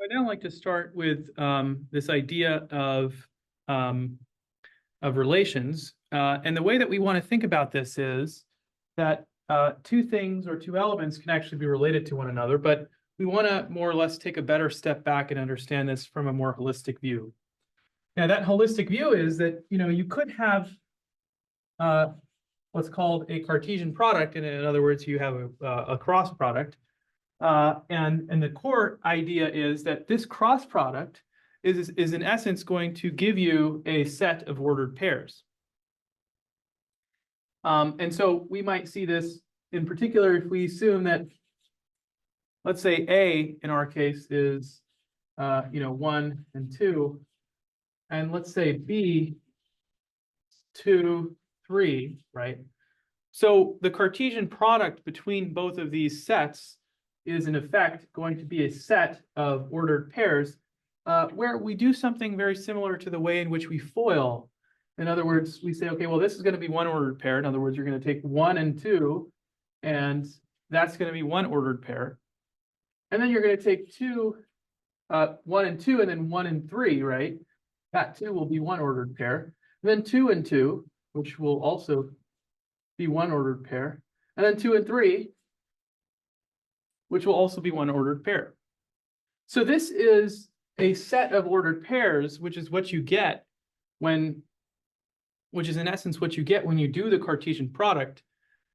I'd now like to start with this idea um, of relations. And the way that we want to think about this is that two things or two elements can actually be related to one another, but we want to more or less take a better step back and understand this from a more holistic view. Now, that holistic view is that, you could have uh, what's called a Cartesian product, and in other words, you have a cross product. And the core idea is that this cross product is in essence going to give you a set of ordered pairs. And so we might see this in particular if we assume that, let's say A in our case is 1 and 2, and let's say B 2, 3, right? So the Cartesian product between both of these sets is in effect going to be a set of ordered pairs where we do something very similar to the way in which we FOIL. In other words, we say, okay, well, this is going to be one ordered pair. In other words, you're going to take 1 and 2, and that's going to be one ordered pair. And then you're going to take 1 and 2, and then 1 and 3, right? That too will be one ordered pair. And then 2 and 2, which will also be one ordered pair. And then 2 and 3, which will also be one ordered pair. So this is a set of ordered pairs, which is what you get which is in essence what you get when you do the Cartesian product.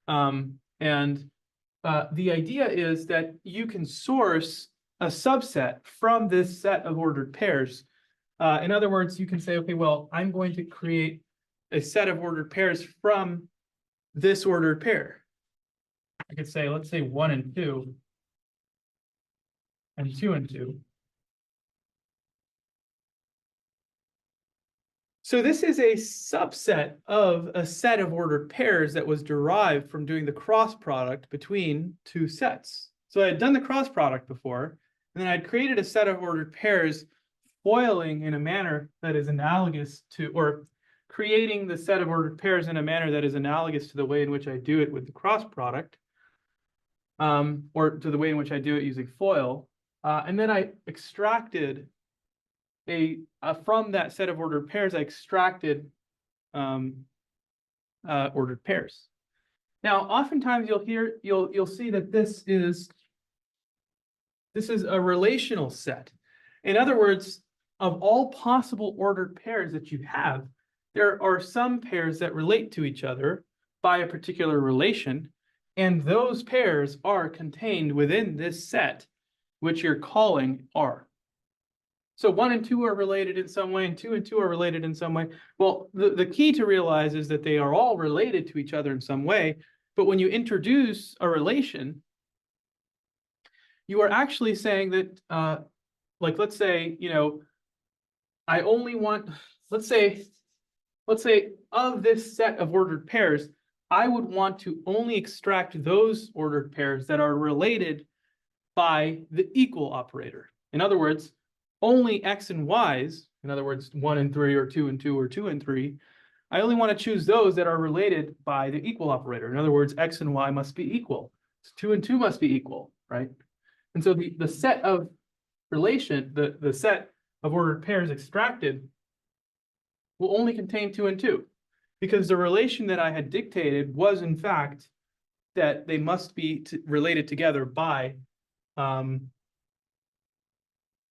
And the idea is that you can source a subset from this set of ordered pairs. In other words, you can say, okay, well, I'm going to create a set of ordered pairs from this ordered pair. I could say, let's say 1 and 2, and 2 and 2. So this is a subset of a set of ordered pairs that was derived from doing the cross product between two sets. So I had done the cross product before, and then I'd created a set of ordered pairs foiling in a manner that is analogous to, or creating the set of ordered pairs in a manner that is analogous to the way in which I do it with the cross product, or to the way in which I do it using FOIL. And then I extracted from that set of ordered pairs, I extracted ordered pairs. Now, oftentimes you'll see that this is a relational set. In other words, of all possible ordered pairs that you have, there are some pairs that relate to each other by a particular relation, and those pairs are contained within this set, which you're calling R. So 1 and 2 are related in some way, and 2 and 2 are related in some way. Well, the key to realize is that they are all related to each other in some way, but when you introduce a relation, you are actually saying that, like, let's say, I only want, let's say of this set of ordered pairs, I would want to only extract those ordered pairs that are related by the equal operator. In other words, only X and Y's, in other words, 1 and 3 or 2 and 2 or 2 and 3, I only want to choose those that are related by the equal operator. In other words, X and Y must be equal. 2 and 2 must be equal, right? And so the set of relation, the set of ordered pairs extracted will only contain 2 and 2, because the relation that I had dictated was in fact that they must be related together by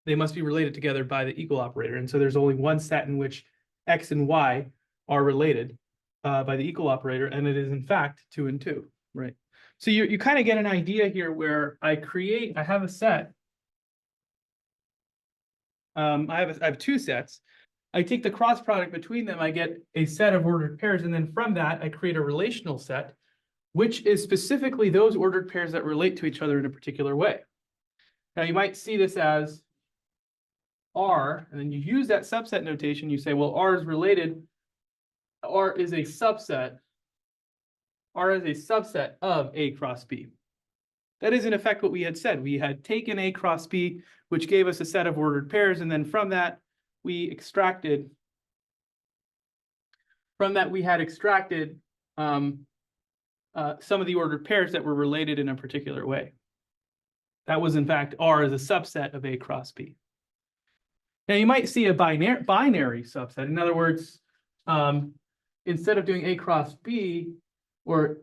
the equal operator. And so there's only one set in which X and Y are related by the equal operator, and it is in fact 2 and 2, right? So you kind of get an idea here where I have a set. I have two sets. I take the cross product between them, I get a set of ordered pairs, and then from that I create a relational set, which is specifically those ordered pairs that relate to each other in a particular way. Now you might see this as R, and then you use that subset notation. You say, well, R is related. R is a subset. R is a subset of A cross B. That is in effect what we had said. We had taken A cross B, which gave us a set of ordered pairs, and then from that we had extracted some of the ordered pairs that were related in a particular way. That was in fact R as a subset of A cross B. Now you might see a binary subset. In other words, instead of doing A cross B, or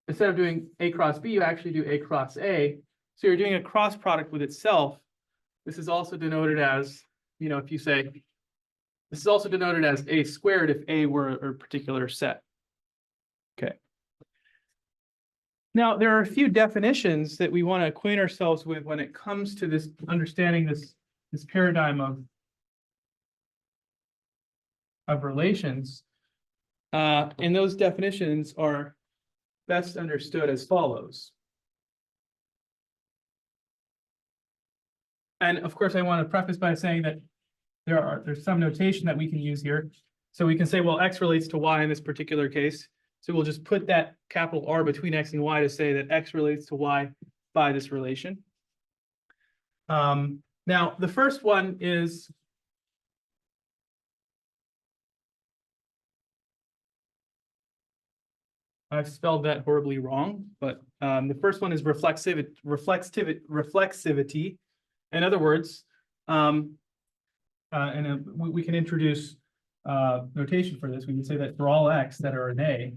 instead of doing A cross B, you actually do A cross A. So you're doing a cross product with itself. This is also denoted as, if you say, this is also denoted as A squared if A were a particular set. Okay. Now, there are a few definitions that we want to acquaint ourselves with when it comes to this understanding this paradigm of relations. And those definitions are best understood as follows. And of course, I want to preface by saying that there's some notation that we can use here. So we can say, well, X relates to Y in this particular case. So we'll just put that capital R between X and Y to say that X relates to Y by this relation. Now, the first one is I've spelled that horribly wrong, but the first one is reflexivity. In other words, we can introduce notation for this. We can say that for all X that are in A,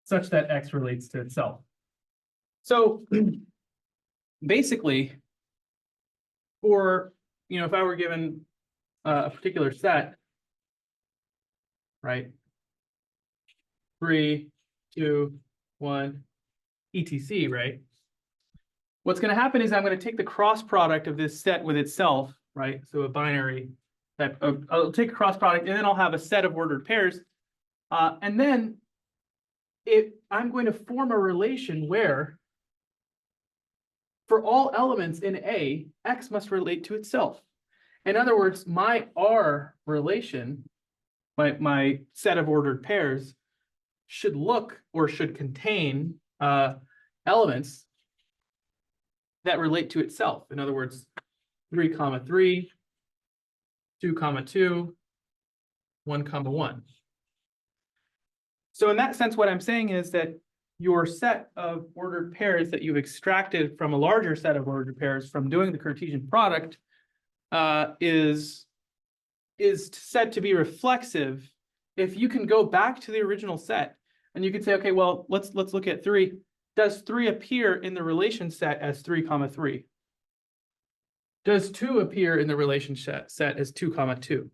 such that X relates to itself. So basically, for, if I were given a particular set, right? 3, 2, 1, etc., right? What's going to happen is I'm going to take the cross product of this set with itself, right? So a binary type of, I'll take a cross product, and then I'll have a set of ordered pairs. And then I'm going to form a relation where for all elements in A, X must relate to itself. In other words, my R relation, my set of ordered pairs, should look or should contain elements that relate to itself. In other words, 3, 3, 2, 2, 1, 1. So in that sense, what I'm saying is that your set of ordered pairs that you've extracted from a larger set of ordered pairs from doing the Cartesian product is said to be reflexive if you can go back to the original set and you can say, okay, well, let's look at 3. Does 3 appear in the relation set as 3, 3? Does 2 appear in the relation set as 2, 2?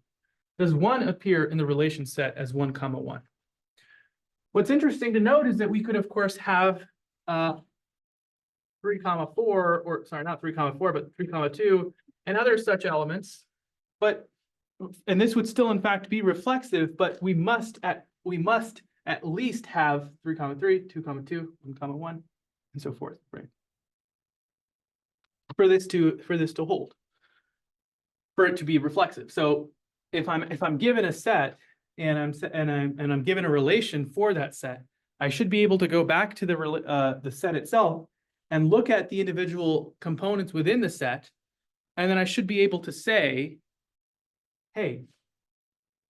Does 1 appear in the relation set as 1, 1? What's interesting to note is that we could, of course, have 3, 4, or sorry, not 3, 4, but 3, 2, and other such elements. And this would still, in fact, be reflexive, but we must at least have 3, 3, 2, 2, 1, 1, and so forth, right? For this to hold, for it to be reflexive. So if I'm given a set and I'm given a relation for that set, I should be able to go back to the set itself and look at the individual components within the set, and then I should be able to say, hey,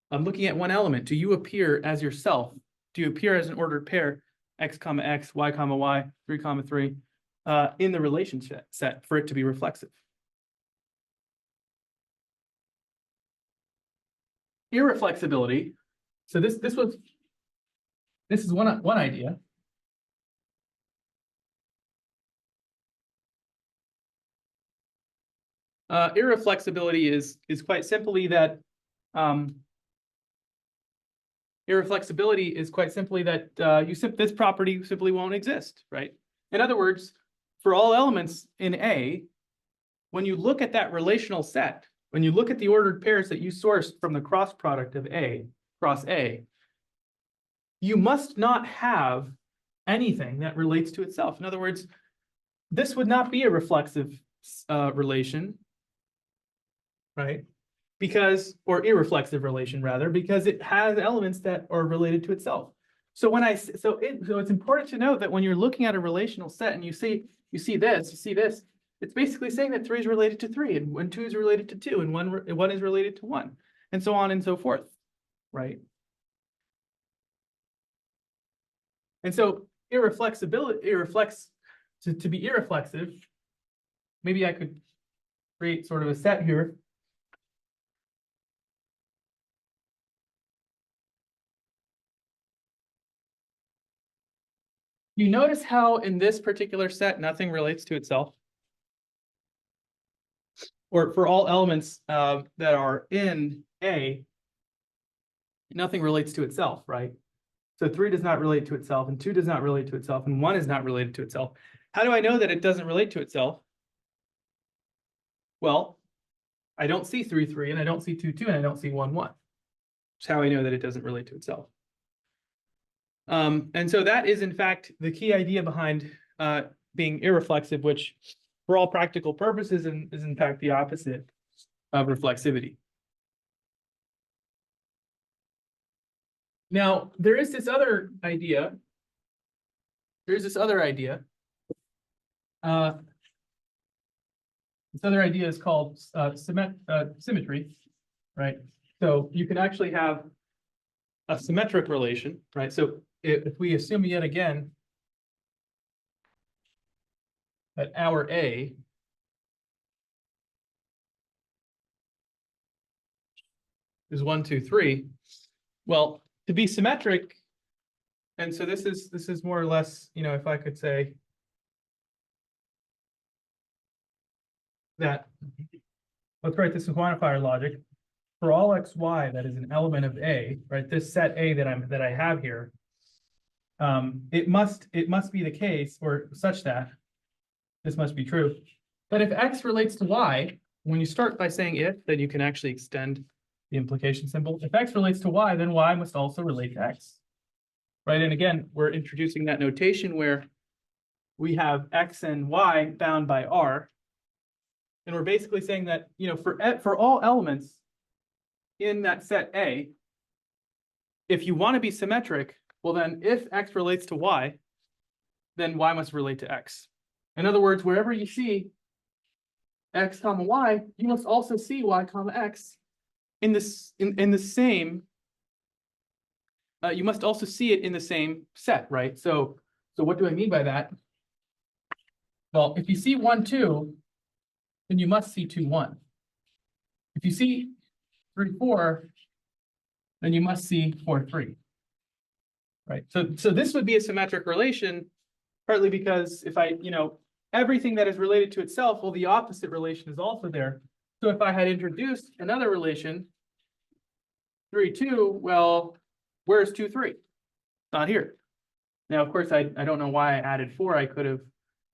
I'm looking at one element. Do you appear as yourself? Do you appear as an ordered pair, X, X, Y, Y, 3, 3, in the relationship set for it to be reflexive? Irreflexibility. So this is one idea. Irreflexibility is quite simply that this property simply won't exist, right? In other words, for all elements in A, when you look at that relational set, when you look at the ordered pairs that you sourced from the cross product of A cross A, you must not have anything that relates to itself. In other words, this would not be a reflexive relation, right? Or irreflexive relation rather, because it has elements that are related to itself. So it's important to note that when you're looking at a relational set and you see this, it's basically saying that 3 is related to 3, and when 2 is related to 2, and 1 is related to 1, and so on and so forth, right? And so to be irreflexive, maybe I could create sort of a set here. You notice how in this particular set, nothing relates to itself? Or for all elements that are in A, nothing relates to itself, right? So 3 does not relate to itself, and 2 does not relate to itself, and 1 is not related to itself. How do I know that it doesn't relate to itself? Well, I don't see 3, 3, and I don't see 2, 2, and I don't see 1, 1. That's how I know that it doesn't relate to itself. And so that is, in fact, the key idea behind being irreflexive, which for all practical purposes is in fact the opposite of reflexivity. Now, there is this other idea. There's this other idea. This other idea is called symmetry, right? So you can actually have a symmetric relation, right? So if we assume yet again that our A is 1, 2, 3, well, to be symmetric, and so this is more or less, you know, if I could say that, let's write this in quantifier logic. For all x, y, that is an element of A, right? This set A that I have here, it must be the case, or such that this must be true. But if x relates to y, when you start by saying if, then you can actually extend the implication symbol. If x relates to y, then y must also relate to x, right? And again, we're introducing that notation where we have x and y bound by R, and we're basically saying that, you know, for all elements in that set A, if you want to be symmetric, well then if x relates to y, then y must relate to x. In other words, wherever you see x comma y, you must also see y comma x in the same. You must also see it in the same set, right? So what do I mean by that? Well, if you see 1, 2, then you must see 2, 1. If you see 3, 4, then you must see 4, 3. Right. So this would be a symmetric relation, partly because if I, you know, everything that is related to itself, well, the opposite relation is also there. So if I had introduced another relation, 3, 2, well, where's 2, 3? Not here. Now, of course, I don't know why I added 4. I could have,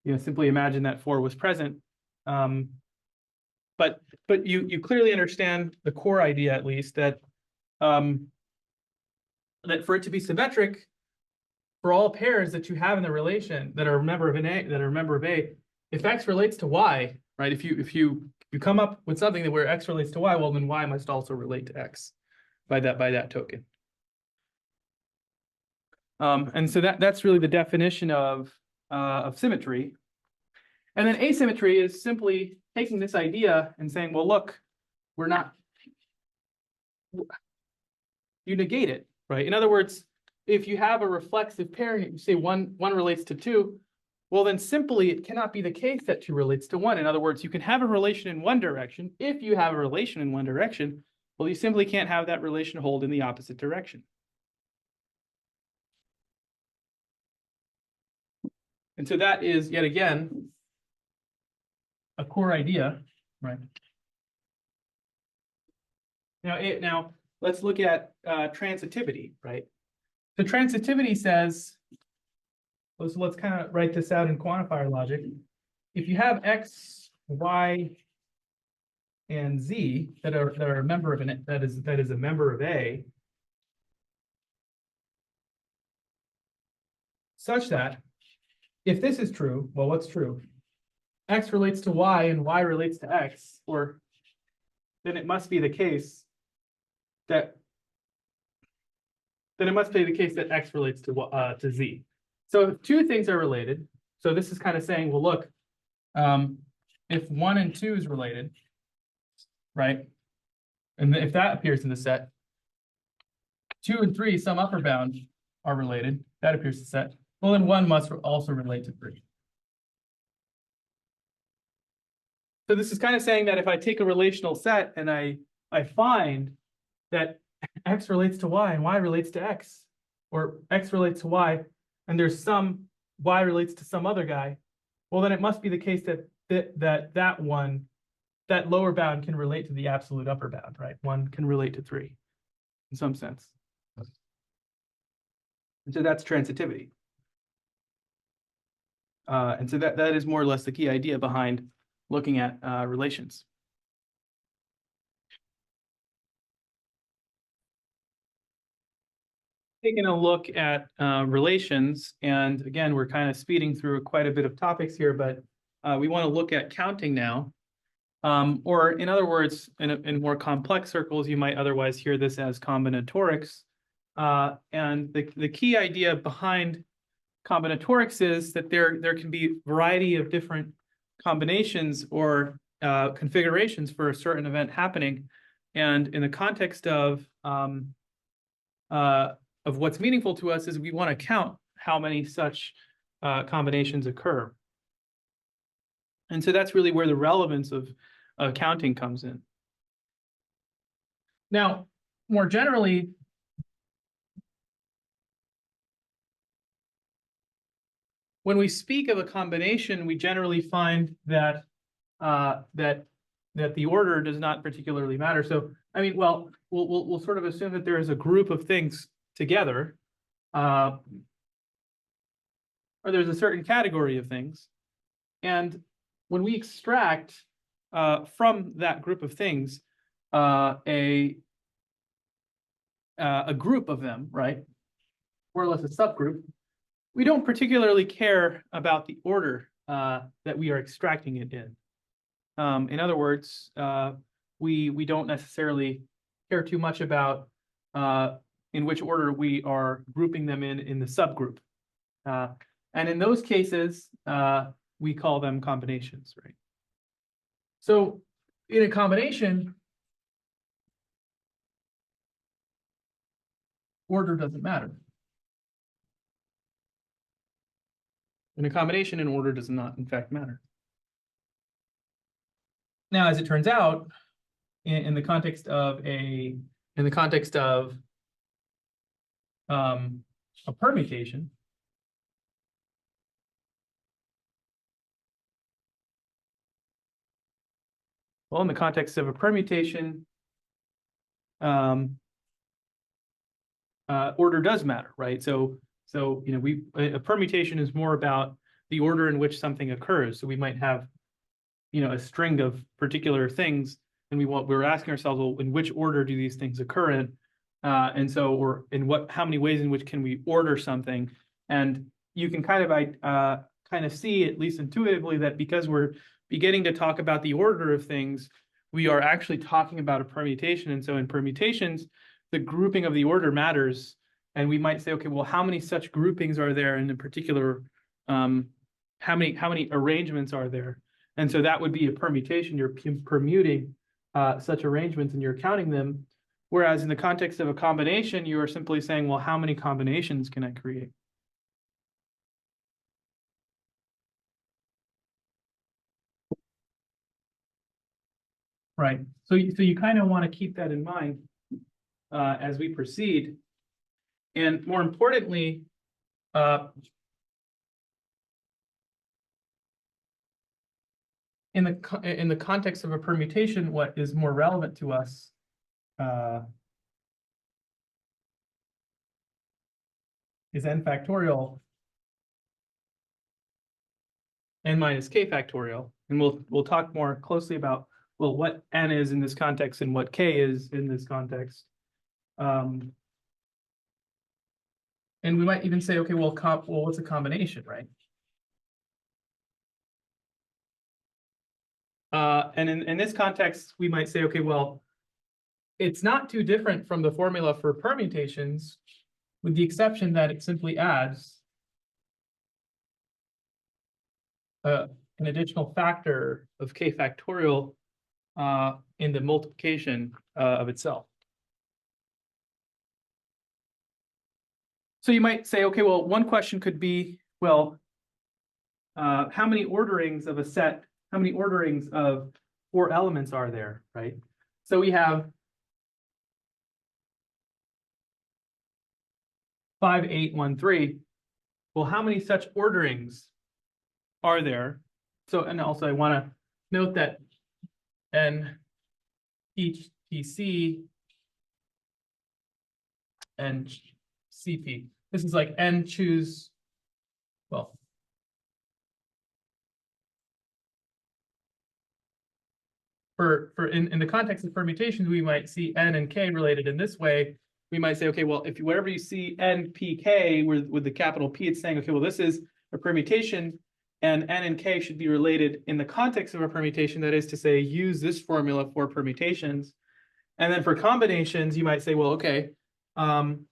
you know, simply imagined that 4 was present. But you clearly understand the core idea, at least, that that for it to be symmetric, for all pairs that you have in the relation that are a member of A, if x relates to y, right? If you come up with something where x relates to y, well, then y must also relate to x by that token. And so that's really the definition of symmetry. And then asymmetry is simply taking this idea and saying, well, look, you negate it, right? In other words, if you have a reflexive pair, you say one relates to 2, well, then simply it cannot be the case that 2 relates to 1. In other words, you can have a relation in one direction. If you have a relation in one direction, well, you simply can't have that relation hold in the opposite direction. And so that is, yet again, a core idea, right? Now let's look at transitivity, right? So transitivity says, let's kind of write this out in quantifier logic. If you have x, y, and z that are a member of that is a member of A, such that if this is true, well, what's true? X relates to y and y relates to x, or then it must be the case that x relates to z. So if 2 things are related, so this is kind of saying, well, look, if 1 and 2 is related, right? And if that appears in the set, 2 and 3, some upper bound, are related. That appears in the set. Well, then 1 must also relate to 3. So this is kind of saying that if I take a relational set and I find that X relates to Y and Y relates to X, or X relates to Y, and there's some Y relates to some other guy, well, then it must be the case that lower bound can relate to the absolute upper bound, right? One can relate to three in some sense. And so that's transitivity. And so that is more or less the key idea behind looking at relations. Taking a look at relations, and again, we're kind of speeding through quite a bit of topics here, but we want to look at counting now. Or in other words, in more complex circles, you might otherwise hear this as combinatorics. And the key idea behind combinatorics is that there can be a variety of different combinations or configurations for a certain event happening. And in the context of what's meaningful to us is we want to count how many such combinations occur. And so that's really where the relevance of counting comes in. Now, more generally, when we speak of a combination, we generally find that that the order does not particularly matter. So, I mean, well, we'll sort of assume that there is a group of things together, or there's a certain category of things, and when we extract from that group of things a group of them, right, more or less a subgroup, we don't particularly care about the order that we are extracting it in. In other words, we don't necessarily care too much about in which order we are grouping them in the subgroup. And in those cases, we call them combinations, right? So in a combination, order doesn't matter. In a combination, an order does not, in fact, matter. Now, as it turns out, in the context of a permutation, well, in the context of a permutation, order does matter, right? So you know, a permutation is more about the order in which something occurs. So we might have, you know, a string of particular things, and we're asking ourselves, well, in which order do these things occur in? And so, or in how many ways in which can we order something? And you can kind of see, at least intuitively, that because we're beginning to talk about the order of things, we are actually talking about a permutation. And so in permutations, the grouping of the order matters. And we might say, okay, well, how many such groupings are there in a particular, how many arrangements are there? And so that would be a permutation. You're permuting such arrangements and you're counting them. Whereas in the context of a combination, you are simply saying, well, how many combinations can I create? Right. So you kind of want to keep that in mind as we proceed. And more importantly, in the context of a permutation, what is more relevant to us is n factorial n minus k factorial. And we'll talk more closely about, well, what n is in this context and what k is in this context. And we might even say, okay, well, what's a combination, right? And in this context, we might say, okay, well, it's not too different from the formula for permutations, with the exception that it simply adds an additional factor of k factorial in the multiplication of itself. So you might say, okay, well, one question could be, well, how many orderings of a set orderings of 4 elements are there, right? So we have 5, 8, 1, 3. Well, how many such orderings are there? So, and also I want to note that n each PC and CP. This is like n choose, well, for in the context of permutations, we might see n and k related in this way. We might say, okay, well, if wherever you see n p k with the capital P, it's saying, okay, well, this is a permutation, and n and k should be related in the context of a permutation. That is to say, use this formula for permutations. And then for combinations, you might say, well, okay, n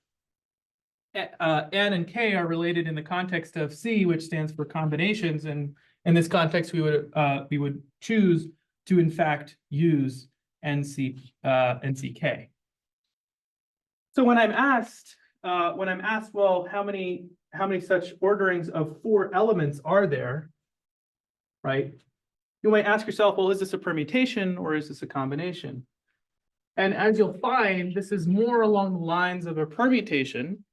and k are related in the context of C, which stands for combinations. And in this context, we would choose to in fact use NCK. So when I'm asked, well, how many such orderings of 4 elements are there, right? You might ask yourself, well, is this a permutation or is this a combination? And as you'll find, this is more along the lines of a permutation,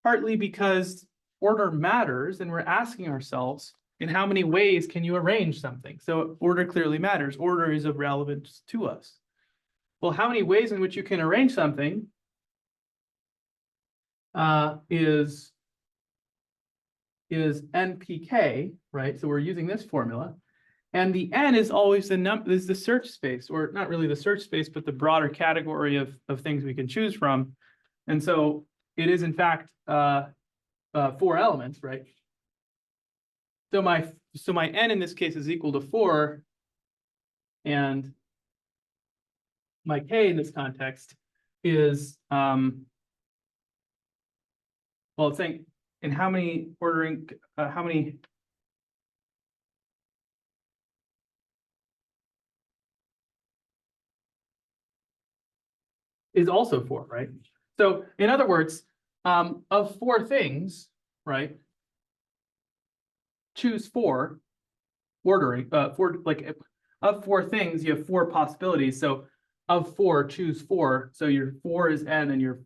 partly because order matters, and we're asking ourselves, in how many ways can you arrange something? So order clearly matters. Order is of relevance to us. Well, how many ways in which you can arrange something is NPK, right? So we're using this formula. And the N is always the search space, or not really the search space, but the broader category of things we can choose from. And so it is, in fact, 4 elements, right? So my N in this case is equal to 4, and my K in this context is, well, it's saying in how many ordering, how many is also 4, right? So in other words, of 4 things, right? Choose 4 ordering, of 4 things, you have 4 possibilities. So of 4, choose 4. So your 4 is n, and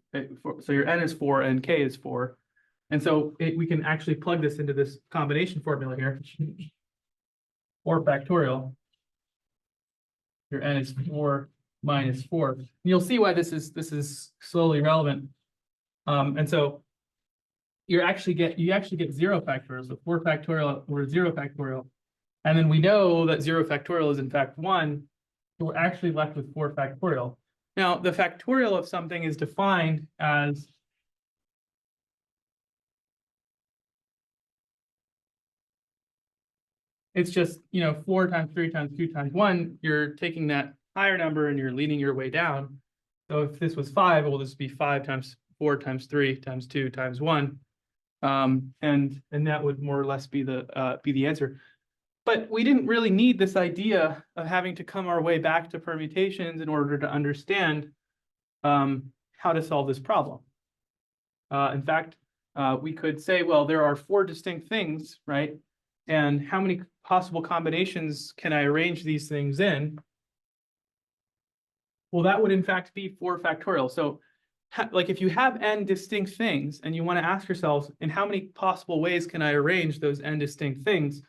so your n is 4 and k is 4. And so we can actually plug this into this combination formula here. 4 factorial. Your n is 4 minus 4. And you'll see why this is slowly relevant. And so you actually get 0 factorial. So 4 factorial or 0 factorial. And then we know that 0 factorial is in fact 1. So we're actually left with 4 factorial. Now, the factorial of something is defined as it's just, 4 times 3 times 2 times 1. You're taking that higher number and you're leading your way down. So if this was 5, it will just be 5 times 4 times 3 times 2 times 1. And that would more or less be the answer. But we didn't really need this idea of having to come our way back to permutations in order to understand how to solve this problem. In fact, we could say, well, there are 4 distinct things, right? And how many possible combinations can I arrange these things in? Well, that would in fact be 4 factorial. So like if you have n distinct things and you want to ask yourselves, in how many possible ways can I arrange those n distinct things?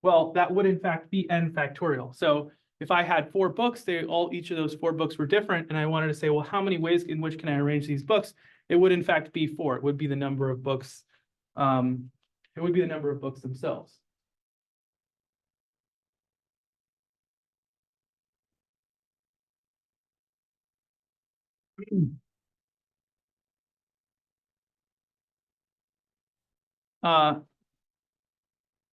Well, that would in fact be n factorial. So if I had 4 books, each of those 4 books were different, and I wanted to say, well, how many ways in which can I arrange these books? It would in fact be 4. It would be the number of books. It would be the number of books themselves.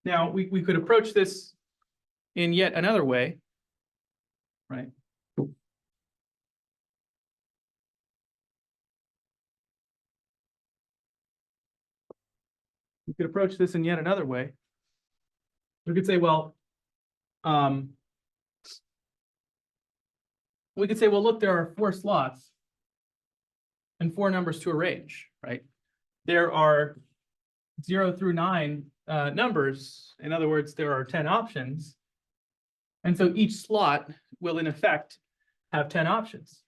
Now we could approach this in yet another way, right? We could approach this in yet another way. We could say, well, look, there are 4 slots and 4 numbers to arrange, right? There are 0 through 9 numbers. In other words, there are 10 options. And so each slot will in effect have 10 options.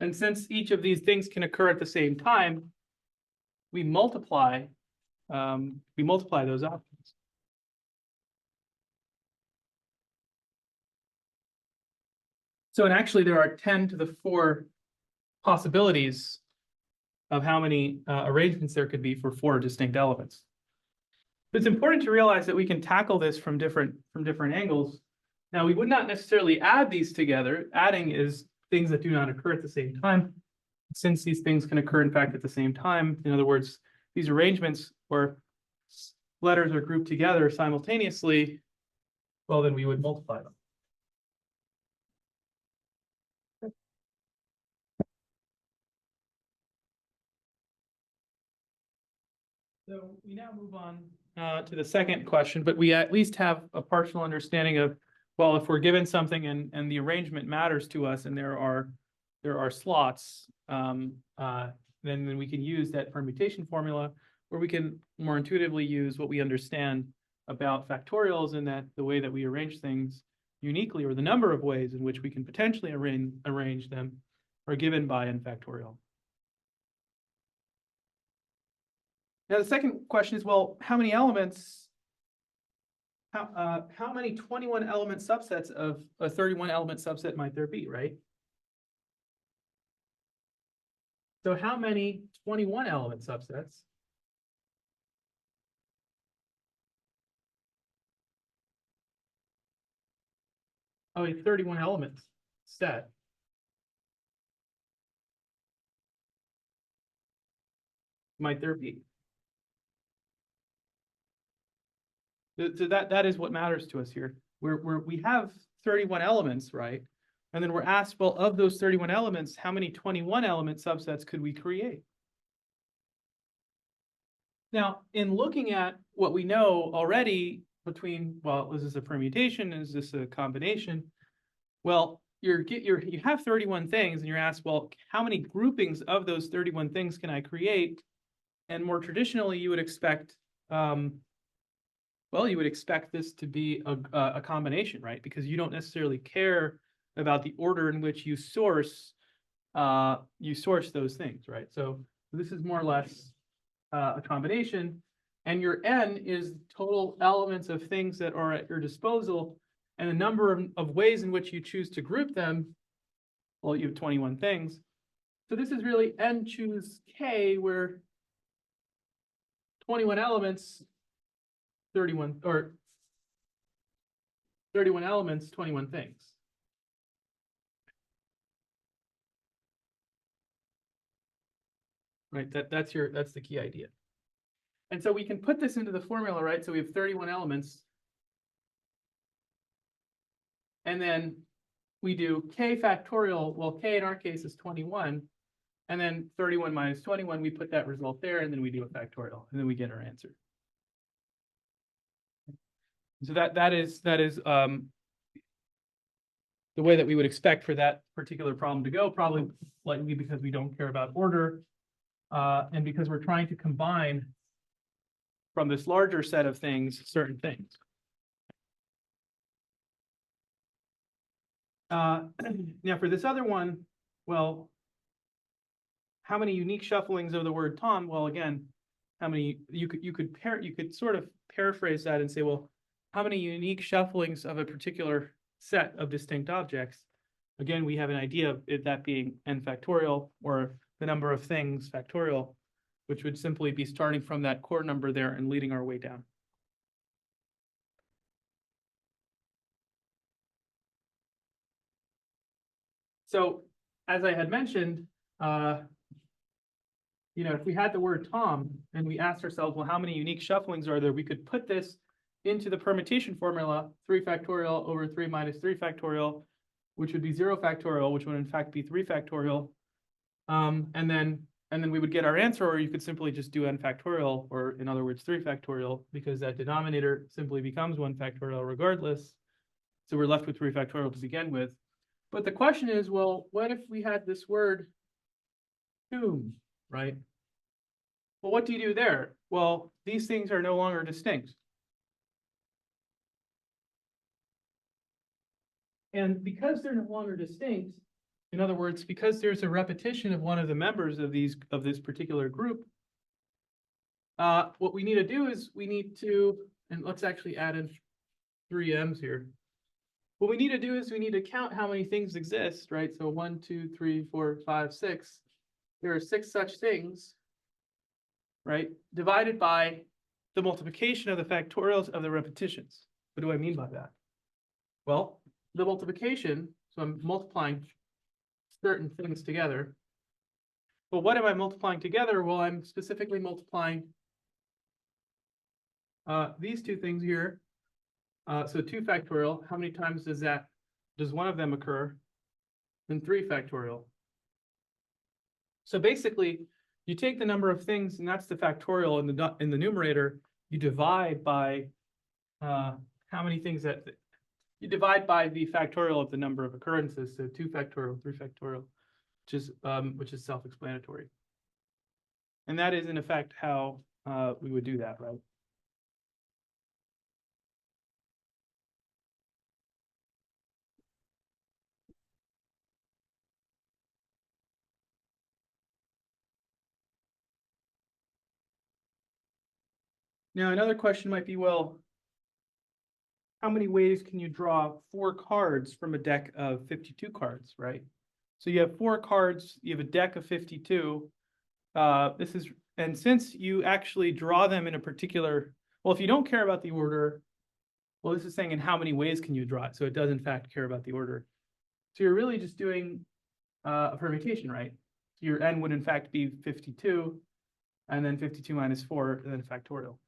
And since each of these things can occur at the same time, we multiply those options. So, and actually there are 10 to the 4 possibilities of how many arrangements there could be for 4 distinct elements. But it's important to realize that we can tackle this from different angles. Now, we would not necessarily add these together. Adding is things that do not occur at the same time. Since these things can occur, in fact, at the same time, in other words, these arrangements where letters are grouped together simultaneously, well, then we would multiply them. So we now move on to the second question, but we at least have a partial understanding of, well, if we're given something and the arrangement matters to us and there are slots, then we can use that permutation formula, where we can more intuitively use what we understand about factorials, and that the way that we arrange things uniquely, or the number of ways in which we can potentially arrange them, are given by n factorial. Now, the second question is, well, how many elements, how many 21 element subsets of a 31 element subset might there be, right? So how many 21 element subsets of a 31 element set might there be? So that is what matters to us here. We have 31 elements, right? And then we're asked, well, of those 31 elements, how many 21 element subsets could we create? Now, in looking at what we know already between, well, is this a permutation? Is this a combination? Well, you have 31 things, and you're asked, well, how many groupings of those 31 things can I create? And more traditionally, you would expect, well, you would expect this to be a combination, right? Because you don't necessarily care about the order in which you source those things, right? So this is more or less a combination, and your n is total elements of things that are at your disposal, and the number of ways in which you choose to group them. Well, you have 21 things. So this is really n choose k, where 21 elements, 31 elements, 21 things. Right, that's the key idea. And so we can put this into the formula, right? So we have 31 elements. And then we do k factorial. Well, k in our case is 21. And then 31 minus 21, we put that result there, and then we do a factorial, and then we get our answer. So that is the way that we would expect for that particular problem to go, probably likely because we don't care about order, and because we're trying to combine from this larger set of things certain things. Now for this other one, well, how many unique shufflings of the word Tom? Well, again, how many you could sort of paraphrase that and say, well, how many unique shufflings of a particular set of distinct objects? Again, we have an idea of it, that being n factorial, or the number of things factorial, which would simply be starting from that core number there and leading our way down. So as I had mentioned, if we had the word Tom and we asked ourselves, well, how many unique shufflings are there? We could put this into the permutation formula, 3 factorial over 3 minus 3 factorial, which would be 0 factorial, which would in fact be 3 factorial. And then we would get our answer, or you could simply just do n factorial, or in other words, 3 factorial, because that denominator simply becomes 1 factorial regardless. So we're left with 3 factorial to begin with. But the question is, well, what if we had this word tomb, right? Well, what do you do there? Well, these things are no longer distinct. And because they're no longer distinct, in other words, because there's a repetition of one of the members of this particular group, what we need to do is we need to, and let's actually add in 3 M's here. What we need to do is we need to count how many things exist, right? So 1, 2, 3, 4, 5, 6. There are 6 such things, right? Divided by the multiplication of the factorials of the repetitions. What do I mean by that? Well, the multiplication, so I'm multiplying certain things together. Well, what am I multiplying together? Well, I'm specifically multiplying these 2 things here. So 2 factorial, how many times does one of them occur? And 3 factorial. So basically, you take the number of things, and that's the factorial in the numerator. You divide by how many things you divide by the factorial of the number of occurrences. So 2 factorial, 3 factorial, which is self-explanatory. And that is in effect how we would do that, right? Now, another question might be, well, how many ways can you draw 4 cards from a deck of 52 cards, right? So you have 4 cards, you have a deck of 52. And since you actually draw them in a particular, well, if you don't care about the order, well, this is saying in how many ways can you draw it? So it does in fact care about the order. So you're really just doing a permutation, right? So your n would in fact be 52, and then 52 minus 4, and then factorial.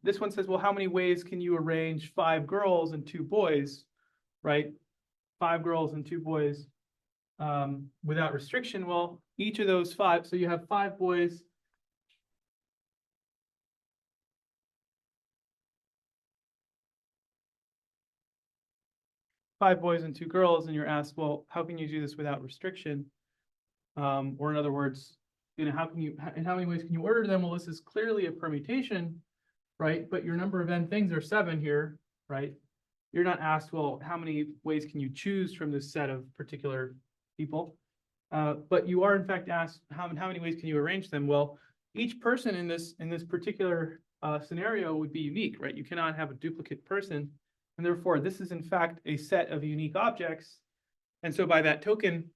This one says, well, how many ways can you arrange 5 girls and 2 boys, right? 5 girls and 2 boys without restriction. Well, each of those 5, so you have 5 boys. Five boys and 2 girls, and you're asked, well, how can you do this without restriction? Or in other words, in how many ways can you order them? Well, this is clearly a permutation, right? But your number of n things are 7 here, right? You're not asked, well, how many ways can you choose from this set of particular people? But you are in fact asked, how many ways can you arrange them? Well, each person in this particular scenario would be unique, right? You cannot have a duplicate person, and therefore this is in fact a set of unique objects. And so by that token,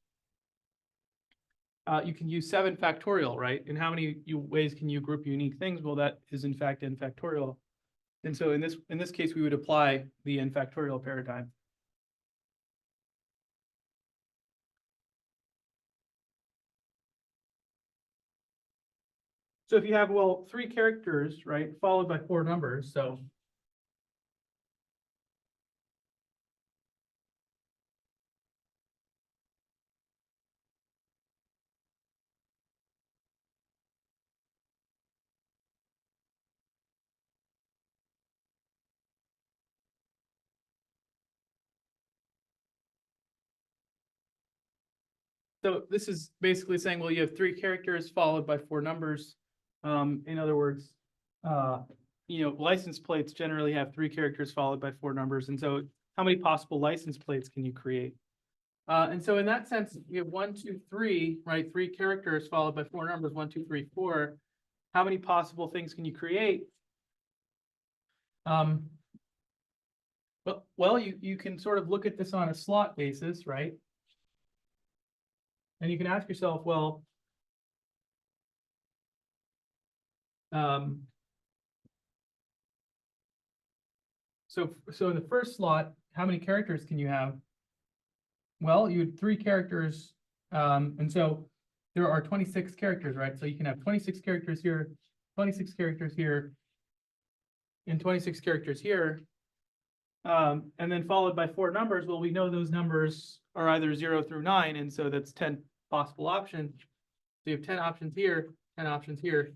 you can use 7 factorial, right? And how many ways can you group unique things? Well, that is in fact n factorial. And so in this case, we would apply the n factorial paradigm. So if you have, well, 3 characters, right, followed by 4 numbers, so this is basically saying, well, you have 3 characters followed by 4 numbers. In other words, license plates generally have 3 characters followed by 4 numbers. And so how many possible license plates can you create? And so in that sense, you have 1, 2, 3, right? 3 characters followed by 4 numbers, 1, 2, 3, 4. How many possible things can you create? Well, you can sort of look at this on a slot basis, right? And you can ask yourself, well, so in the first slot, how many characters can you have? Well, you had 3 characters, and so there are 26 characters, right? So you can have 26 characters here, 26 characters here, and 26 characters here, and then followed by 4 numbers. Well, we know those numbers are either 0 through 9, and so that's 10 possible options. So you have 10 options here, 10 options here,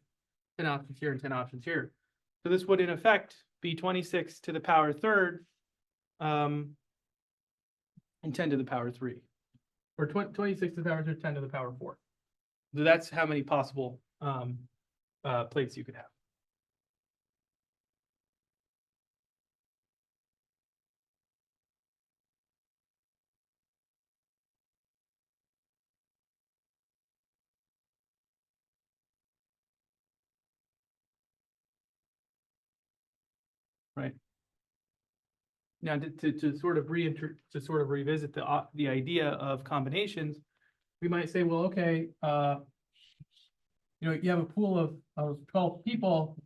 10 options here, and 10 options here. So this would in effect be 26 to the power 3rd, and 10 to the power 3, or 26 to the power 3rd, 10 to the power 4. So that's how many possible plates you could have. right? Now, to sort of revisit the idea of combinations, we might say, well, okay, you have a pool of 12 people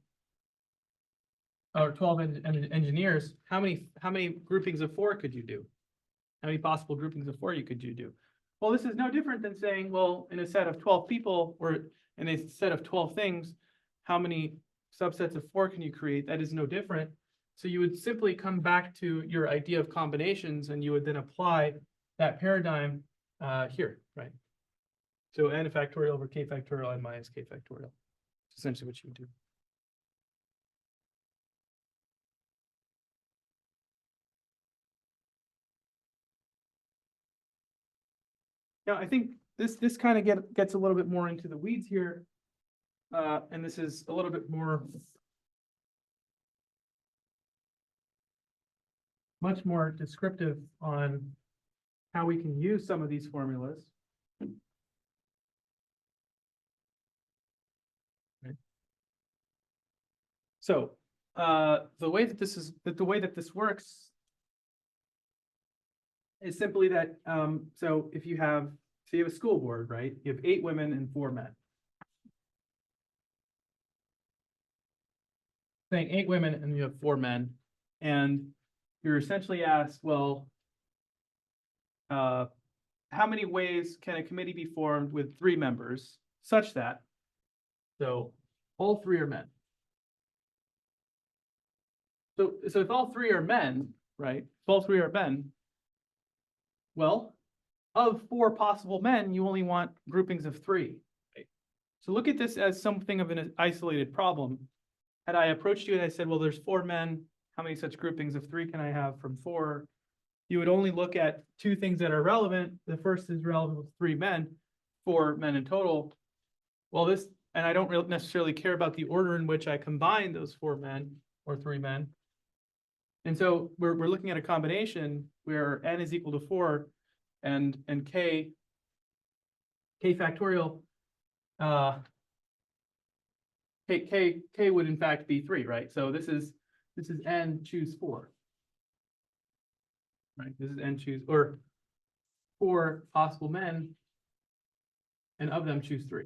or 12 engineers. How many groupings of 4 could you do? How many possible groupings of 4 could you do? Well, this is no different than saying, well, in a set of 12 people or in a set of 12 things, how many subsets of 4 can you create? That is no different. So you would simply come back to your idea of combinations, and you would then apply that paradigm here, right? So n factorial over k factorial n minus k factorial. That's essentially what you would do. Now, I think this kind of gets a little bit more into the weeds here. And this is a little bit much more descriptive on how we can use some of these formulas. Right. So the way that this works is simply that so if you have a school board, right? You have 8 women and 4 men. Saying 8 women and you have 4 men, and you're essentially asked, well, how many ways can a committee be formed with 3 members such that, so all 3 are men. So if all 3 are men, right? If all 3 are men, well, of 4 possible men, you only want groupings of 3. Right? So look at this as something of an isolated problem. Had I approached you and I said, well, there's 4 men, how many such groupings of 3 can I have from 4? You would only look at 2 things that are relevant. The first is relevant with 3 men, 4 men in total. Well, and I don't necessarily care about the order in which I combine those 4 men or 3 men. And so we're looking at a combination where n is equal to 4 and k factorial k would in fact be 3, right? So this is n choose 4. Right? This is n choose, or 4 possible men, and of them choose 3.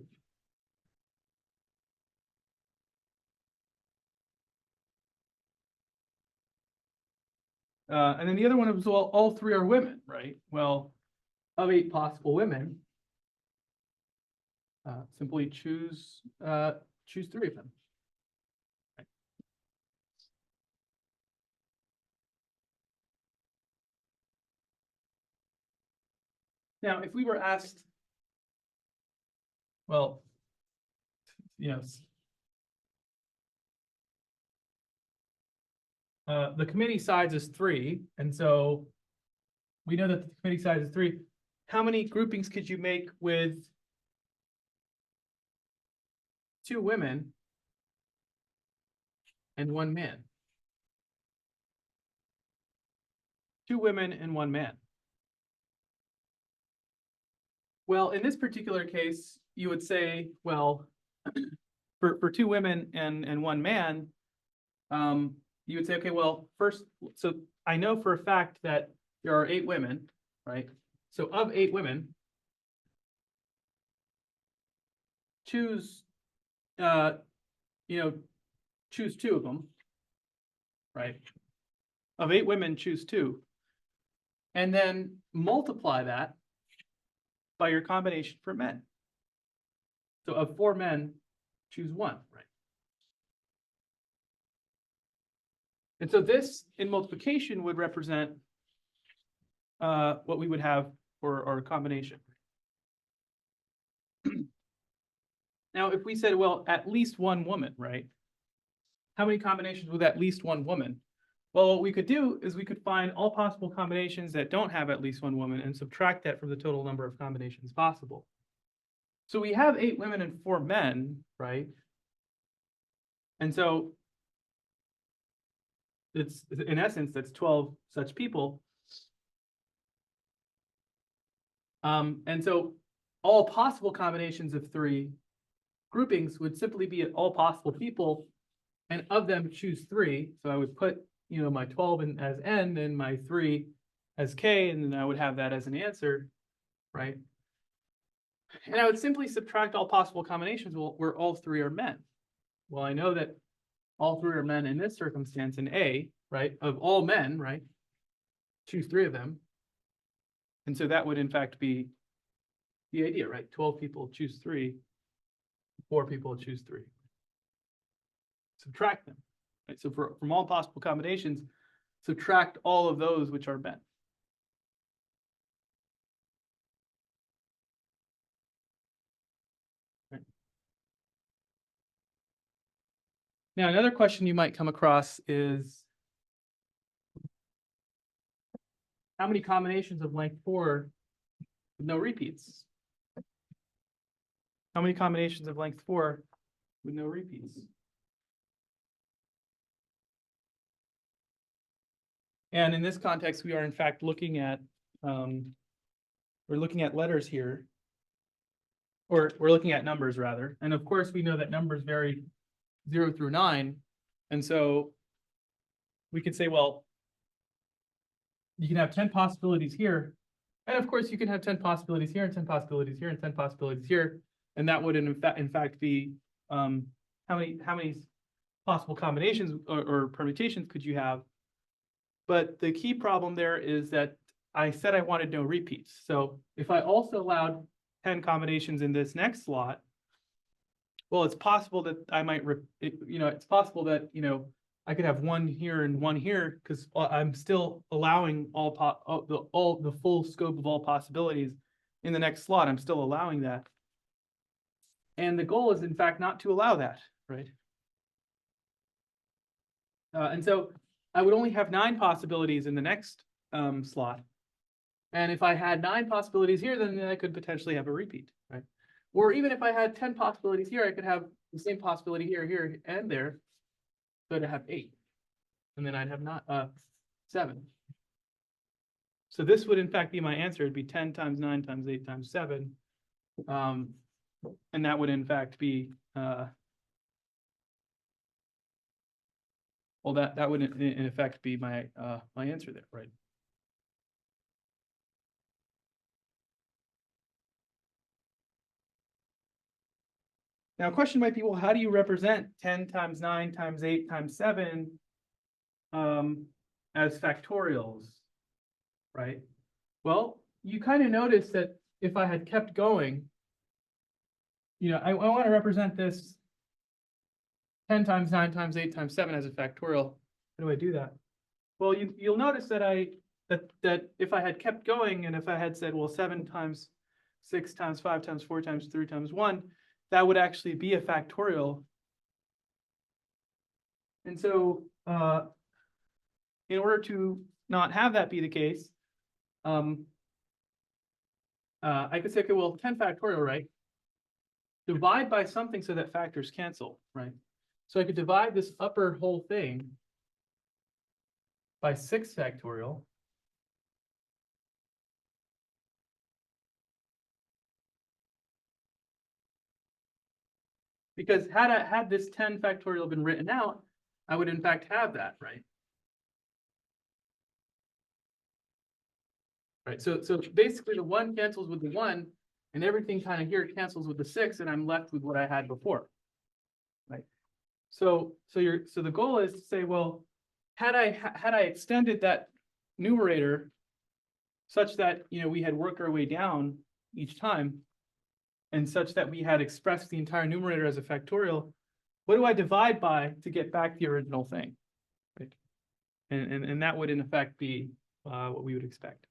And then the other one was, well, all 3 are women, right? Well, of 8 possible women, simply choose 3 of them. Right. Now, if we were asked, well, the committee size is 3, and so we know that the committee size is 3. How many groupings could you make with 2 women and 1 man? 2 women and 1 man. Well, in this particular case, you would say, well, for 2 women and 1 man, you would say, okay, well, first, so I know for a fact that there are 8 women, right? So of 8 women, choose 2 of them, right? Of 8 women, choose 2, and then multiply that by your combination for men. So of 4 men, choose 1, right? And so this in multiplication would represent what we would have for our combination. Now, if we said, well, at least 1 woman, right? How many combinations with at least 1 woman? Well, what we could do is we could find all possible combinations that don't have at least 1 woman and subtract that from the total number of combinations possible. So we have 8 women and 4 men, right? And so it's, in essence, that's 12 such people. And so all possible combinations of 3 groupings would simply be all possible people, and of them choose 3. So I would put my 12 as n and my 3 as k, and then I would have that as an answer, right? And I would simply subtract all possible combinations where all three are men. Well, I know that all three are men in this circumstance in A, right? Of all men, right? Choose three of them. And so that would in fact be the idea, right? 12 people choose three, 4 people choose three. Subtract them, right? So from all possible combinations, subtract all of those which are men. Right. Now, another question you might come across is, how many combinations of length 4 with no repeats? How many combinations of length 4 with no repeats? And in this context, we are in fact looking at we're looking at letters here, or we're looking at numbers rather. And of course, we know that numbers vary 0 through 9. And so we could say, well, you can have 10 possibilities here. And of course, you can have 10 possibilities here and 10 possibilities here and 10 possibilities here. And that would in fact be how many possible combinations or permutations could you have? But the key problem there is that I said I wanted no repeats. So if I also allowed 10 combinations in this next slot, well, it's possible that I might, it's possible that, I could have one here and one here because I'm still allowing the full scope of all possibilities in the next slot. I'm still allowing that. And the goal is in fact not to allow that, right? And so I would only have 9 possibilities in the next slot. And if I had 9 possibilities here, then I could potentially have a repeat, right? Or even if I had 10 possibilities here, I could have the same possibility here, here, and there. So I'd have 8. And then I'd have not 7. So this would in fact be my answer. It'd be 10 times 9 times 8 times 7. And that would in fact be well, that would in effect be my my answer there, right? Now, a question might be, well, how do you represent 10 times 9 times 8 times 7 as factorials, right? Well, you kind of notice that if I had kept going, I want to represent this 10 times 9 times 8 times 7 as a factorial. How do I do that? Well, you'll notice that that if I had kept going and if I had said, well, 7 times 6 times 5 times 4 times 3 times 1, that would actually be a factorial. And so in order to not have that be the case, I could say, okay, well, 10 factorial, right? Divide by something so that factors cancel, right? So I could divide this upper whole thing by 6 factorial. Because had this 10 factorial been written out, I would in fact have that, right? Right. So basically the 1 cancels with the 1, and everything kind of here cancels with the 6, and I'm left with what I had before. Right. So the goal is to say, well, had I extended that numerator such that we had worked our way down each time, and such that we had expressed the entire numerator as a factorial, what do I divide by to get back the original thing? Right. And that would in effect be what we would expect.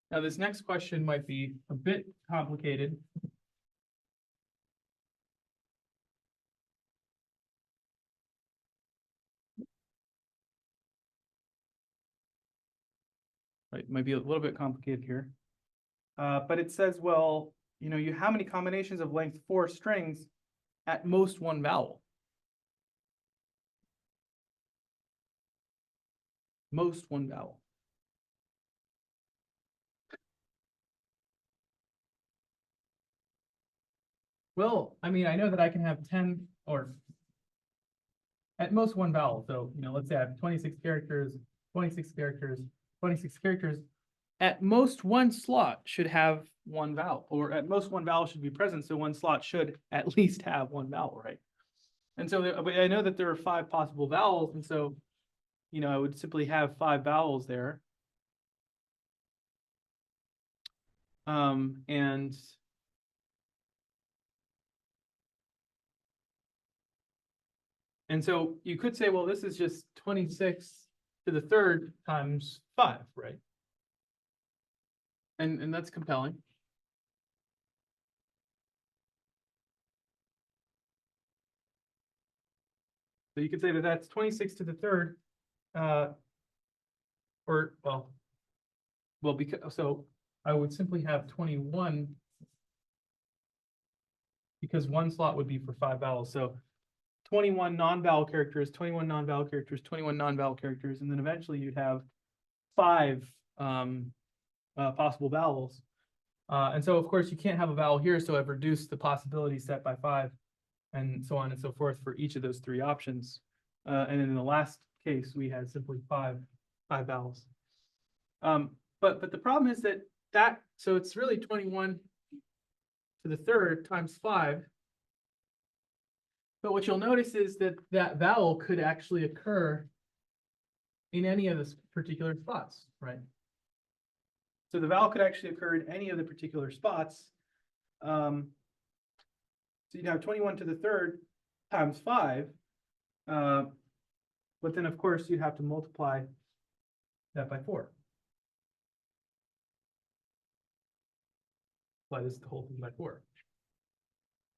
Now, this next question might be a bit complicated. right? It might be a little bit complicated here. But it says, well, how many combinations of length 4 strings at most one vowel? Most one vowel. Well, I mean, I know that I can have 10 or at most one vowel. So, let's say I have 26 characters, 26 characters, 26 characters. At most one slot should have one vowel, or at most one vowel should be present. So one slot should at least have one vowel, right? And so I know that there are 5 possible vowels. And so, I would simply have 5 vowels there. And so you could say, well, this is just 26 to the third times 5, right? And that's compelling. So you could say that that's 26 to the third, because so I would simply have 21 because one slot would be for 5 vowels. So 21 non-vowel characters, 21 non-vowel characters, 21 non-vowel characters, and then eventually you'd have 5 possible vowels. And so, of course, you can't have a vowel here, so I've reduced the possibility set by 5, and so on and so forth for each of those 3 options. And in the last case, we had simply 5 vowels. But the problem is that so it's really 21 to the third times 5. But what you'll notice is that that vowel could actually occur in any of the particular spots, right? So the vowel could actually occur in any of the particular spots. So you'd have 21 to the third times 5. But then, of course, you'd have to multiply that by 4. Apply this the whole thing by 4.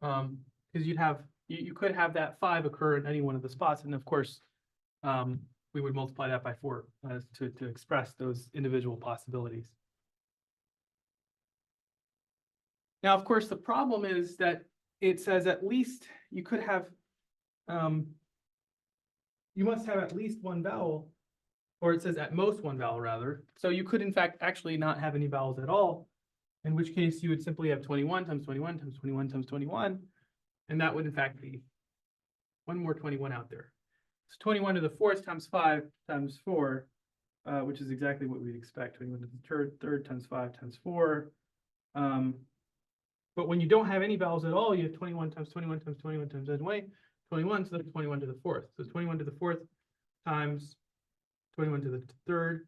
Because you could have that 5 occur in any one of the spots, and of course, we would multiply that by 4 to express those individual possibilities. Now, of course, the problem is that it says at least you could have, you must have at least one vowel, or it says at most one vowel rather. So you could in fact actually not have any vowels at all, in which case you would simply have 21 times 21 times 21 times 21, and that would in fact be one more 21 out there. So 21 to the 4th times 5 times 4, which is exactly what we'd expect. 21 to the third times 5 times 4. But when you don't have any vowels at all, you have 21 times 21 times 21 times 21, so that's 21 to the 4th. So 21 to the 4th times 21 to the 3rd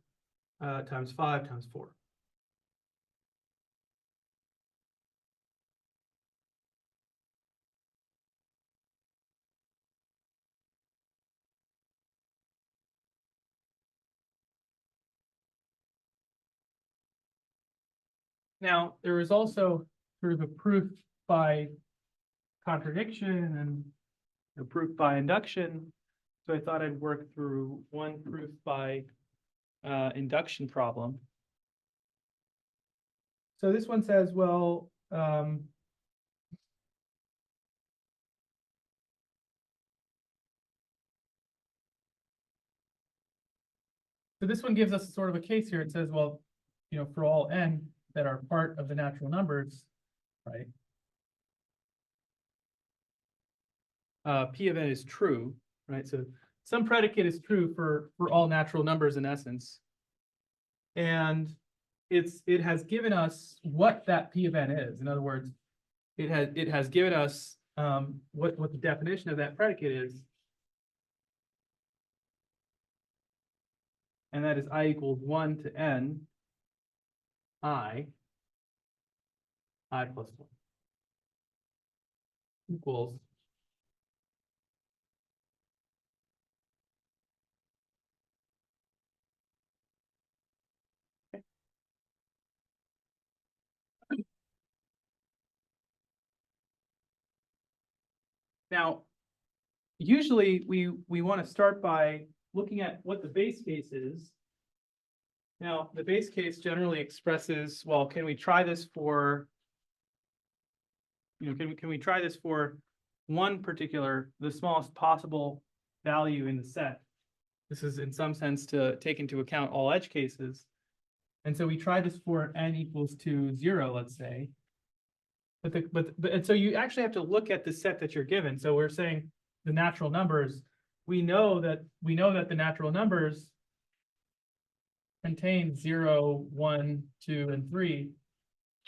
times 5 times 4. Now, there is also sort of a proof by contradiction and a proof by induction. So I thought I'd work through one proof by induction problem. So this one says, well, so this one gives us sort of a case here. It says, well, for all n that are part of the natural numbers, right? P of n is true, right? So some predicate is true for all natural numbers in essence. And it has given us what that P of n is. In other words, it has given us what the definition of that predicate is. And that is I equals 1 to n I plus 1 equals Now, usually we want to start by looking at what the base case is Now, the base case generally expresses, well, can we try this for, can we try this for one particular, the smallest possible value in the set? This is in some sense to take into account all edge cases. And so we try this for n equals to 0, let's say. And so you actually have to look at the set that you're given. So we're saying the natural numbers, we know that the natural numbers contain 0, 1, 2, and 3,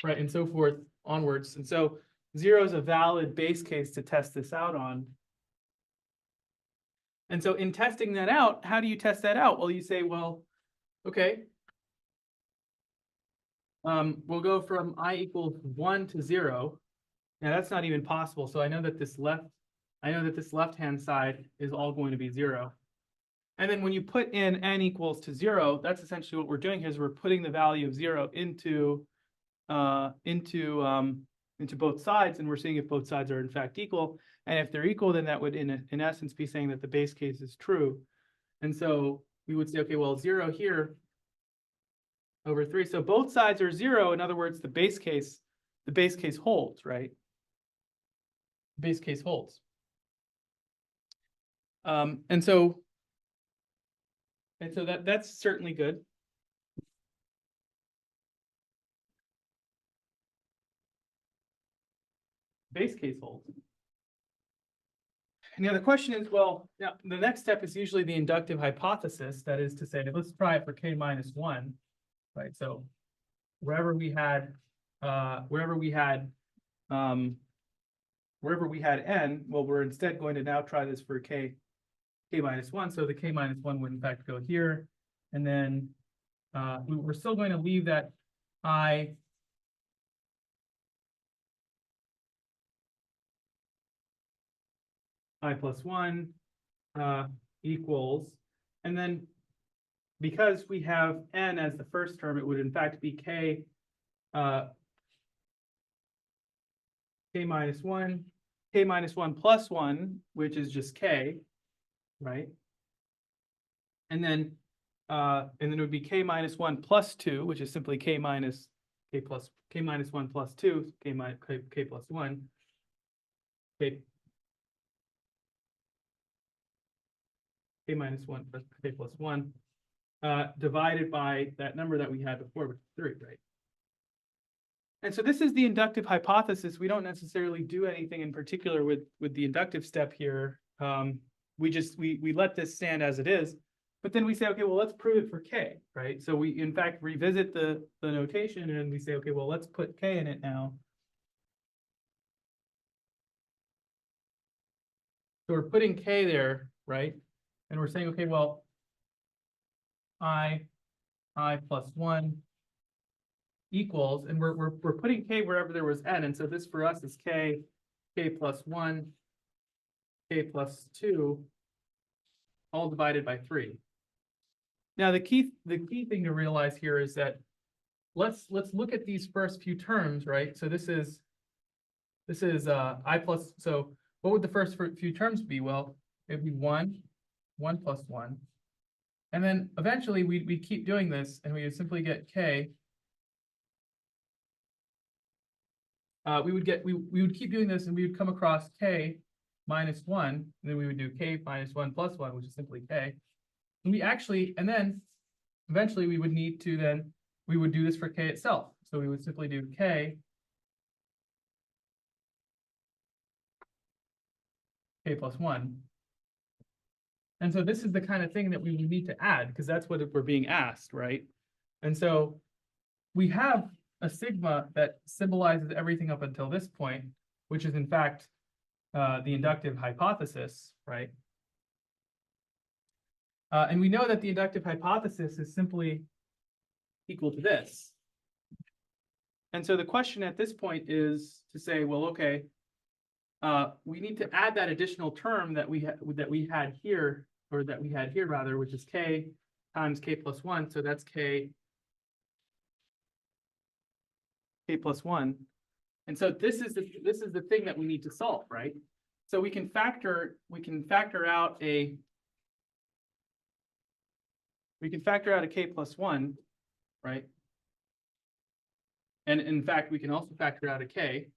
right, and so forth onwards. And so 0 is a valid base case to test this out on. And so in testing that out, how do you test that out? Well, you say, well, okay, we'll go from I equals 1 to 0. Now that's not even possible. So I know that this left-hand side is all going to be 0. And then when you put in n equals to 0, that's essentially what we're doing here is we're putting the value of 0 into both sides, and we're seeing if both sides are in fact equal. And if they're equal, then that would in essence be saying that the base case is true. And so we would say, okay, well, 0 here over 3. So both sides are 0. In other words, the base case holds, right? The base case holds. And so that's certainly good. Base case holds. Now the question is, well, now the next step is usually the inductive hypothesis. That is to say, let's try it for k minus 1, right? So wherever we had n, well, we're instead going to now try this for k minus 1. So the k minus 1 would in fact go here, and then we're still going to leave that I plus 1 equals, and then because we have n as the first term, it would in fact be k minus 1, k minus 1 plus 1, which is just k, right? And then it would be k minus 1 plus 2, which is simply k minus 1 plus 2, k plus 1, k minus 1 plus k plus 1, divided by that number that we had before, which is 3, right? And so this is the inductive hypothesis. We don't necessarily do anything in particular with the inductive step here. We let this stand as it is, but then we say, okay, well, let's prove it for k, right? So we in fact revisit the notation, and we say, okay, well, let's put k in it now. So we're putting k there, right? And we're saying, okay, well, I plus 1 equals, and we're putting k wherever there was n, and so this for us is k plus 1, k plus 2, all divided by 3. Now the key thing to realize here is that let's look at these first few terms, right? So this is I plus, so what would the first few terms be? Well, it'd be 1 plus 1. And then eventually we keep doing this, and we would simply get k. We would keep doing this, and we would come across k minus 1, and then we would do k minus 1 plus 1, which is simply k. And then eventually we would need to we would do this for k itself. So we would simply do k plus 1. And so this is the kind of thing that we would need to add, because that's what we're being asked, right? And so we have a sigma that symbolizes everything up until this point, which is in fact the inductive hypothesis, right? And we know that the inductive hypothesis is simply equal to this. And so the question at this point is to say, well, okay, we need to add that additional term that we had here, rather, which is k times k plus 1. So that's k plus 1. And so this is the thing that we need to solve, right? So we can factor out a k plus 1, right? And in fact, we can also factor out a k.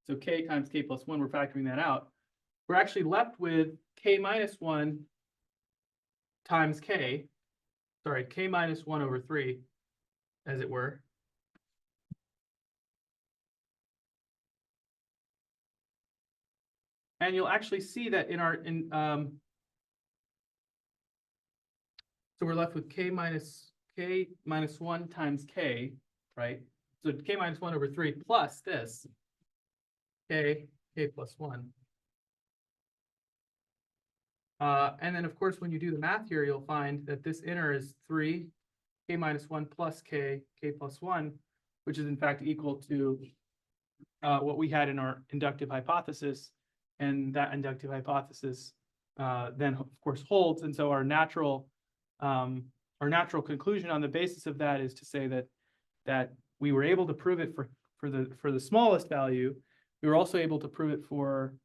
So k times k plus 1, we're factoring that out. We're actually left with k minus 1 times k, sorry, k minus 1 over 3, as it were. And you'll actually see that so we're left with k minus 1 times k, right? So k minus 1 over 3 plus this, k plus 1. And then, of course, when you do the math here, you'll find that this inner is 3, k minus 1 plus k plus 1, which is in fact equal to what we had in our inductive hypothesis. And that inductive hypothesis then, of course, holds. And so our natural conclusion on the basis of that is to say that we were able to prove it for the smallest value. We were also able to prove it for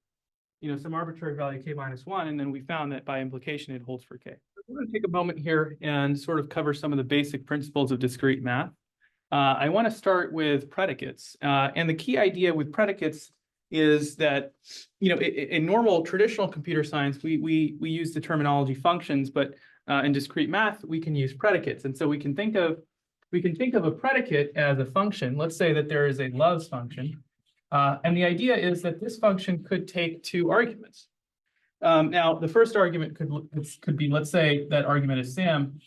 some arbitrary value k minus 1, and then we found that by implication it holds for k. I'm going to take a moment here and sort of cover some of the basic principles of discrete math. I want to start with predicates, and the key idea with predicates is that in normal traditional computer science we use the terminology functions, but in discrete math we can use predicates, and so we can think of a predicate as a function. Let's say that there is a loves function. And the idea is that this function could take 2 arguments. Now, the first argument could be, let's say that argument is Sam.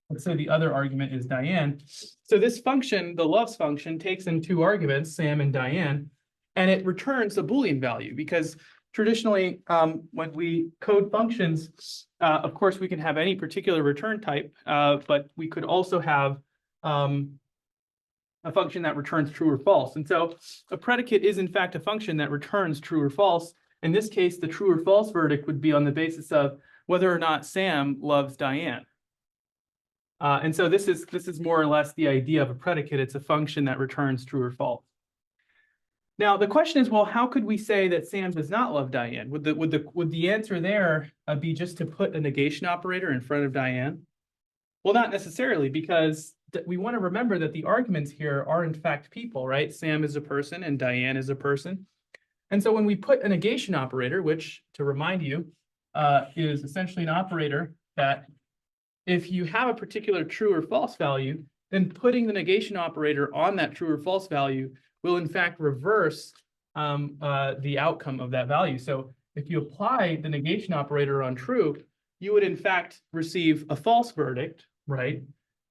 Let's say the other argument is Diane. So this function, the loves function, takes in 2 arguments, Sam and Diane, and it returns a Boolean value, because traditionally, when we code functions, of course, we can have any particular return type, but we could also have a function that returns true or false. And so a predicate is in fact a function that returns true or false. In this case, the true or false verdict would be on the basis of whether or not Sam loves Diane. And so this is more or less the idea of a predicate. It's a function that returns true or false. Now the question is, well, how could we say that Sam does not love Diane? Would the answer there be just to put a negation operator in front of Diane? Well, not necessarily, because we want to remember that the arguments here are in fact people, right? Sam is a person and Diane is a person. And so when we put a negation operator, which, to remind you, is essentially an operator that if you have a particular true or false value, then putting the negation operator on that true or false value will in fact reverse the outcome of that value. So if you apply the negation operator on true, you would in fact receive a false verdict, right?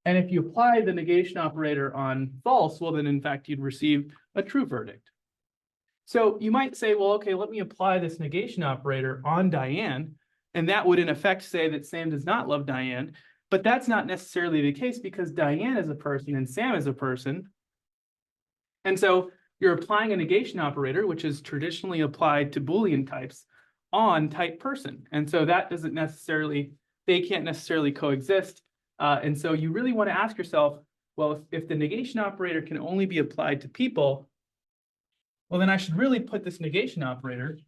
And if you apply the negation operator on false, well, then in fact, you'd receive a true verdict. So you might say, well, okay, let me apply this negation operator on Diane, and that would in effect say that Sam does not love Diane. But that's not necessarily the case, because Diane is a person and Sam is a person. And so you're applying a negation operator, which is traditionally applied to Boolean types, on type person. And so that doesn't necessarily, they can't necessarily coexist. And so you really want to ask yourself, well, if the negation operator can only be applied to people, well, then I should really put this negation operator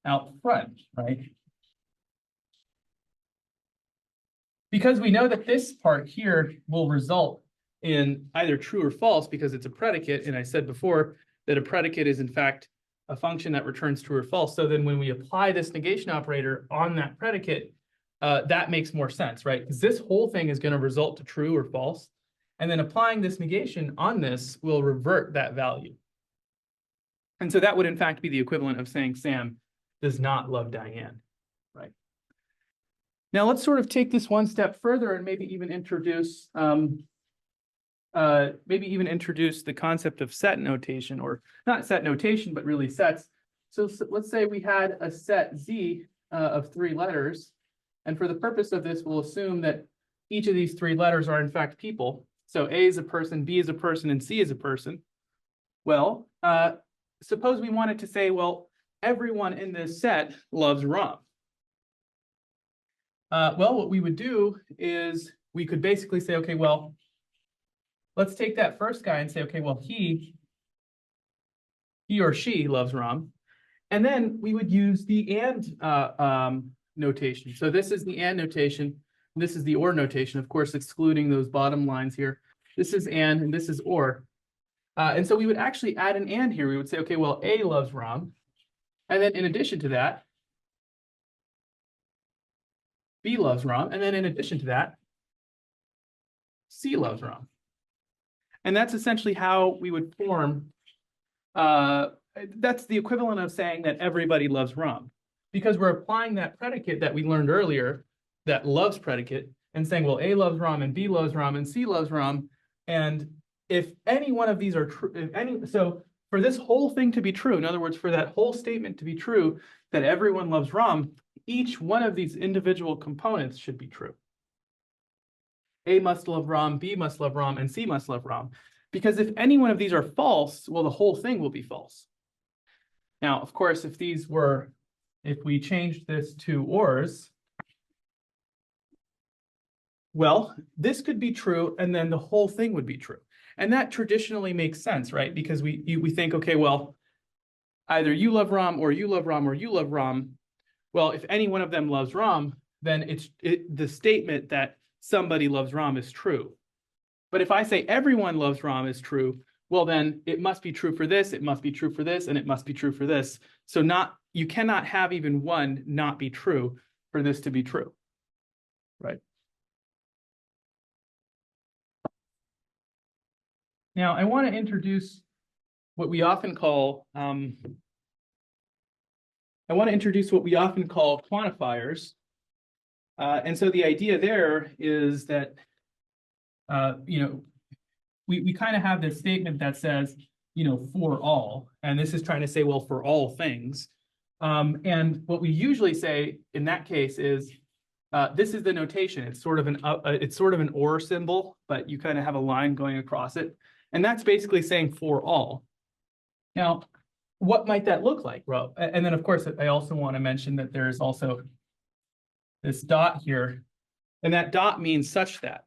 out front, right? Because we know that this part here will result in either true or false, because it's a predicate. And I said before that a predicate is in fact a function that returns true or false. So then when we apply this negation operator on that predicate, that makes more sense, right? Because this whole thing is going to result to true or false. And then applying this negation on this will revert that value. And so that would in fact be the equivalent of saying Sam does not love Diane, right? Now let's sort of take this one step further and maybe even introduce the concept of set notation, or not set notation, but really sets. So let's say we had a set Z of 3 letters. And for the purpose of this, we'll assume that each of these 3 letters are in fact people. So A is a person, B is a person, and C is a person. Well, suppose we wanted to say, well, everyone in this set loves Ram. Well, what we would do is we could basically say, okay, well, let's take that first guy and say, okay, well, he or she loves Ram. And then we would use the and notation. So this is the and notation, and this is the or notation, of course, excluding those bottom lines here. This is and this is or. And so we would actually add an and here. We would say, okay, well, A loves Ram. And then in addition to that, B loves Ram. And then in addition to that, C loves Ram. And that's essentially how we would form, that's the equivalent of saying that everybody loves Ram. Because we're applying that predicate that we learned earlier, that loves predicate, and saying, well, A loves Ram and B loves Ram and C loves Ram. And if any one of these are true, so for this whole thing to be true, in other words, for that whole statement to be true, that everyone loves Ram, each one of these individual components should be true. A must love Ram, B must love Ram, and C must love Ram. Because if any one of these are false, well, the whole thing will be false. Now, of course, if we changed this to ors, well, this could be true, and then the whole thing would be true. And that traditionally makes sense, right? Because we think, okay, well, either you love Ram or you love Ram or you love Ram. Well, if any one of them loves Ram, then the statement that somebody loves Ram is true. But if I say everyone loves Ram is true, well, then it must be true for this, it must be true for this, and it must be true for this. So you cannot have even one not be true for this to be true, right? Now, I want to introduce what we often call quantifiers. And so the idea there is that, we kind of have this statement that says, for all, and this is trying to say, well, for all things. And what we usually say in that case is, this is the notation. It's sort of an or symbol, but you kind of have a line going across it. And that's basically saying for all. Now, what might that look like? Well, and then of course, I also want to mention that there's also this dot here, and that dot means such that.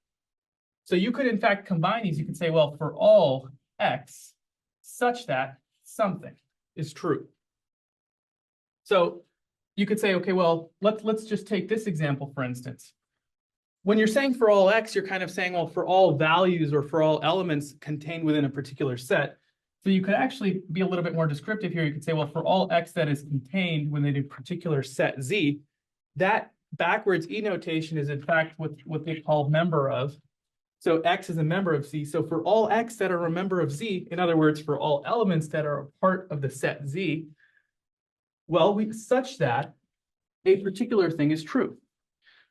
So you could in fact combine these. You could say, well, for all x, such that something is true. So you could say, okay, well, let's just take this example, for instance. When you're saying for all x, you're kind of saying, well, for all values or for all elements contained within a particular set. So you could actually be a little bit more descriptive here. You could say, well, for all x that is contained within a particular set z, that backwards e notation is in fact what they call member of. So x is a member of z. So for all x that are a member of z, in other words, for all elements that are a part of the set z, well, such that a particular thing is true,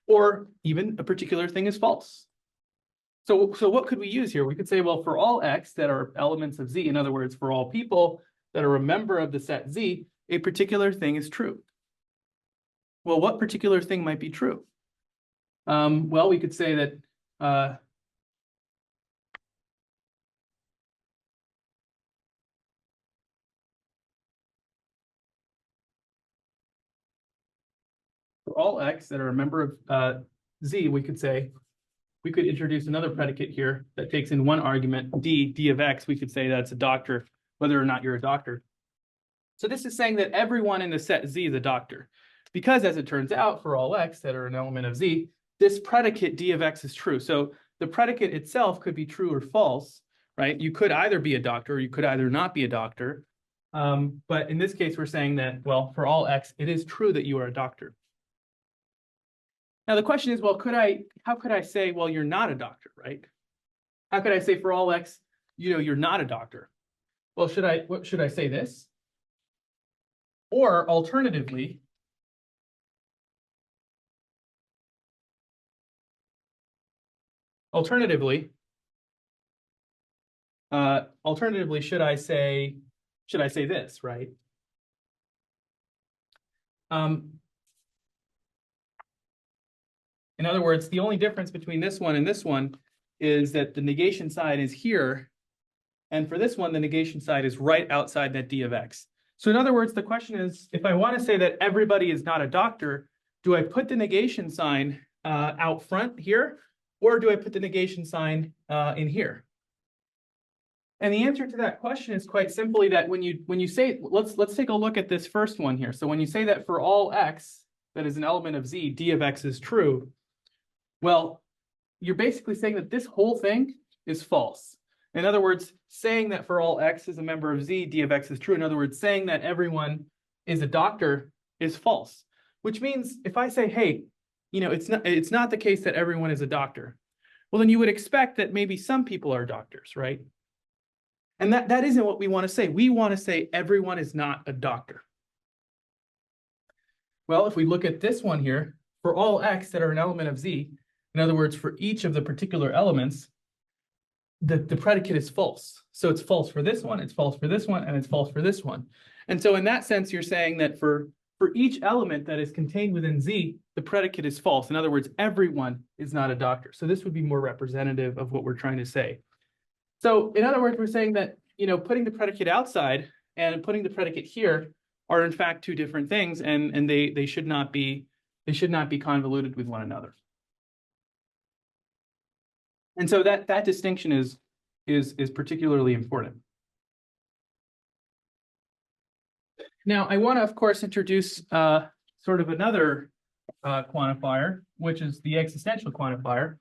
or even a particular thing is false. So what could we use here? We could say, well, for all x that are elements of z, in other words, for all people that are a member of the set z, a particular thing is true. Well, what particular thing might be true? Well, we could say that for all x that are a member of z, we could introduce another predicate here that takes in one argument, d of x. We could say that's a doctor, whether or not you're a doctor. So this is saying that everyone in the set z is a doctor. Because as it turns out, for all x that are an element of z, this predicate d of x is true. So the predicate itself could be true or false, right? You could either be a doctor or you could either not be a doctor. But in this case, we're saying that, well, for all x, it is true that you are a doctor. Now the question is, well, how could I say, well, you're not a doctor, right? How could I say for all x, you're not a doctor? Well, should I say this? Or alternatively, should I say this, right? In other words, the only difference between this one and this one is that the negation side is here. And for this one, the negation side is right outside that d of x. So in other words, the question is, if I want to say that everybody is not a doctor, do I put the negation sign out front here, or do I put the negation sign in here? And the answer to that question is quite simply that when you say, let's take a look at this first one here. So when you say that for all x that is an element of z, d of x is true, well, you're basically saying that this whole thing is false. In other words, saying that for all x is a member of z, d of x is true. In other words, saying that everyone is a doctor is false, which means if I say, hey, it's not the case that everyone is a doctor, well, then you would expect that maybe some people are doctors, right? And that isn't what we want to say. We want to say everyone is not a doctor. Well, if we look at this one here, for all x that are an element of z, in other words, for each of the particular elements, the predicate is false. So it's false for this one, it's false for this one, and it's false for this one. And so in that sense, you're saying that for each element that is contained within z, the predicate is false. In other words, everyone is not a doctor. So this would be more representative of what we're trying to say. So in other words, we're saying that, putting the predicate outside and putting the predicate here are in fact two different things, and they should not be convoluted with one another. And so that distinction is particularly important. Now, I want to, of course, introduce sort of another quantifier, which is the existential quantifier.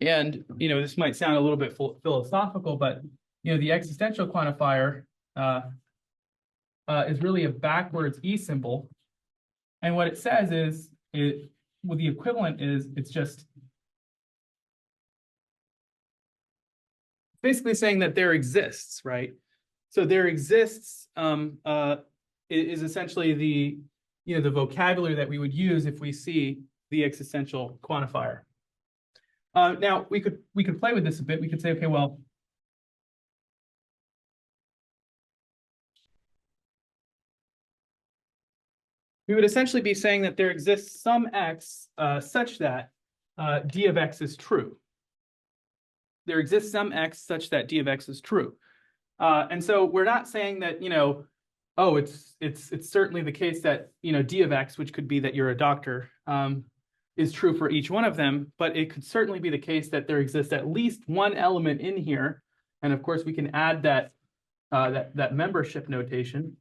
And this might sound a little bit philosophical, but the existential quantifier is really a backwards E symbol. And what it says is, well, the equivalent is, it's just basically saying that there exists, right? So there exists is essentially the the vocabulary that we would use if we see the existential quantifier. Now we could play with this a bit. We could say, okay, well, we would essentially be saying that there exists some x such that d of x is true. There exists some x such that d of x is true. And so we're not saying that, oh, it's certainly the case that, d of x, which could be that you're a doctor, is true for each one of them, but it could certainly be the case that there exists at least one element in here. And of course, we can add that membership notation.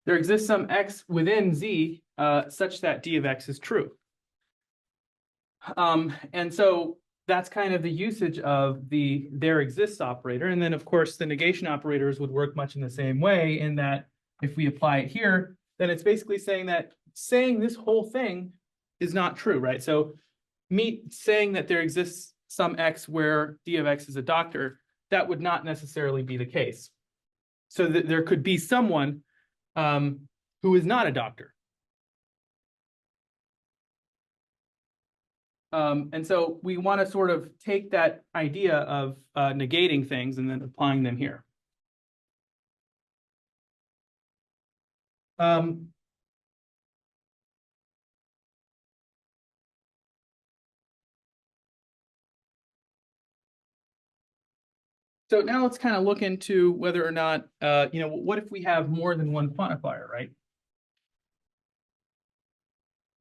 There exists some x within z such that d of x is true. And so that's kind of the usage of the there exists operator. And then, of course, the negation operators would work much in the same way, in that if we apply it here, then it's basically saying that this whole thing is not true, right? So me saying that there exists some x where d of x is a doctor, that would not necessarily be the case. So that there could be someone who is not a doctor. And so we want to sort of take that idea of negating things and then applying them here. So now let's kind of look into whether or not, what if we have more than one quantifier, right?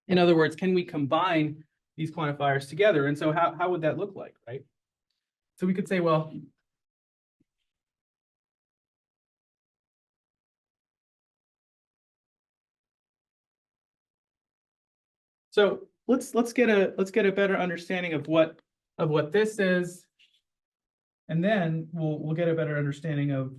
In other words, can we combine these quantifiers together? And so how would that look like, right? So we could say, well, so let's get a better understanding of what this is, and then we'll get a better understanding of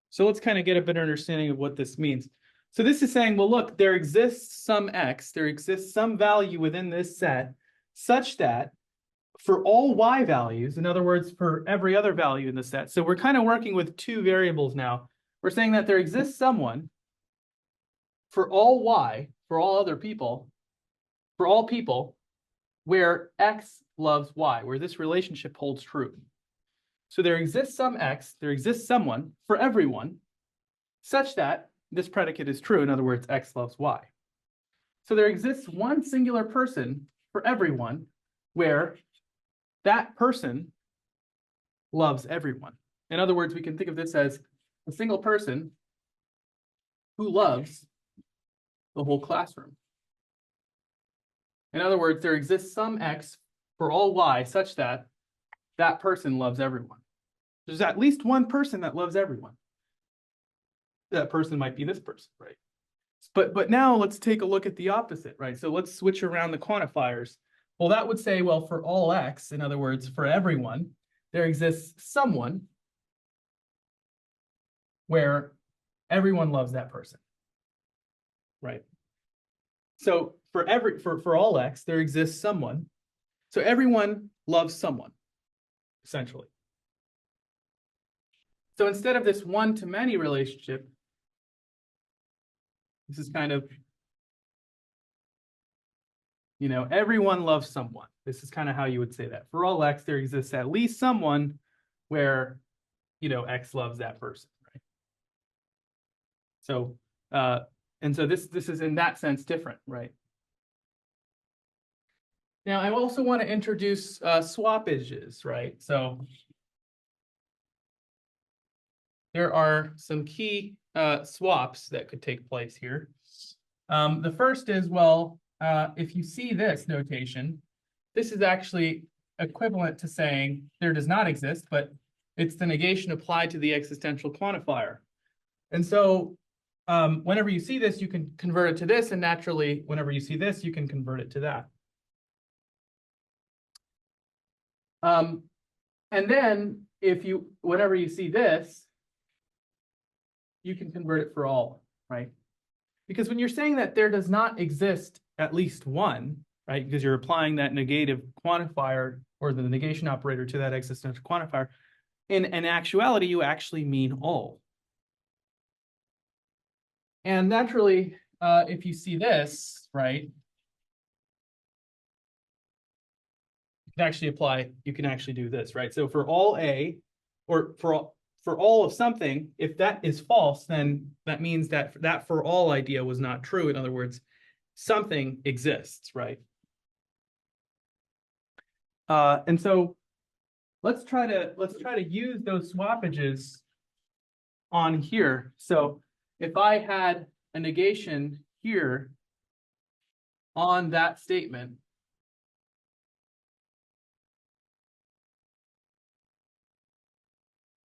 So let's kind of get a better understanding of what this means. So this is saying, well, look, there exists some x, there exists some value within this set such that for all y values, in other words, for every other value in the set. So we're kind of working with two variables now. We're saying that there exists someone for all y, for all other people, for all people, where x loves y, where this relationship holds true. So there exists some x, there exists someone for everyone, such that this predicate is true. In other words, x loves y. So there exists one singular person for everyone where that person loves everyone. In other words, we can think of this as a single person who loves the whole classroom. In other words, there exists some x for all y such that that person loves everyone. There's at least one person that loves everyone. That person might be this person, right? But now let's take a look at the opposite, right? So let's switch around the quantifiers. Well, that would say, well, for all x, in other words, for everyone, there exists someone where everyone loves that person, right? So for all x, there exists someone. So everyone loves someone, essentially. So instead of this one-to-many relationship, this is kind of, everyone loves someone. This is kind of how you would say that. For all x, there exists at least someone where, x loves that person, right? So, and so this is in that sense different, right? Now, I also want to introduce swappages, right? So there are some key swaps that could take place here. The first is, well, if you see this notation, this is actually equivalent to saying there does not exist, but it's the negation applied to the existential quantifier. And so whenever you see this, you can convert it to this, and naturally, whenever you see this, you can convert it to that. And then whenever you see this, you can convert it for all, right? Because when you're saying that there does not exist at least one, right? Because you're applying that negative quantifier or the negation operator to that existential quantifier, in actuality, you actually mean all. And naturally, if you see this, right, you can actually do this, right? So for all A, or for all of something, if that is false, then that means that for all idea was not true. In other words, something exists, right? And so let's try to use those swappages on here. So if I had a negation here on that statement,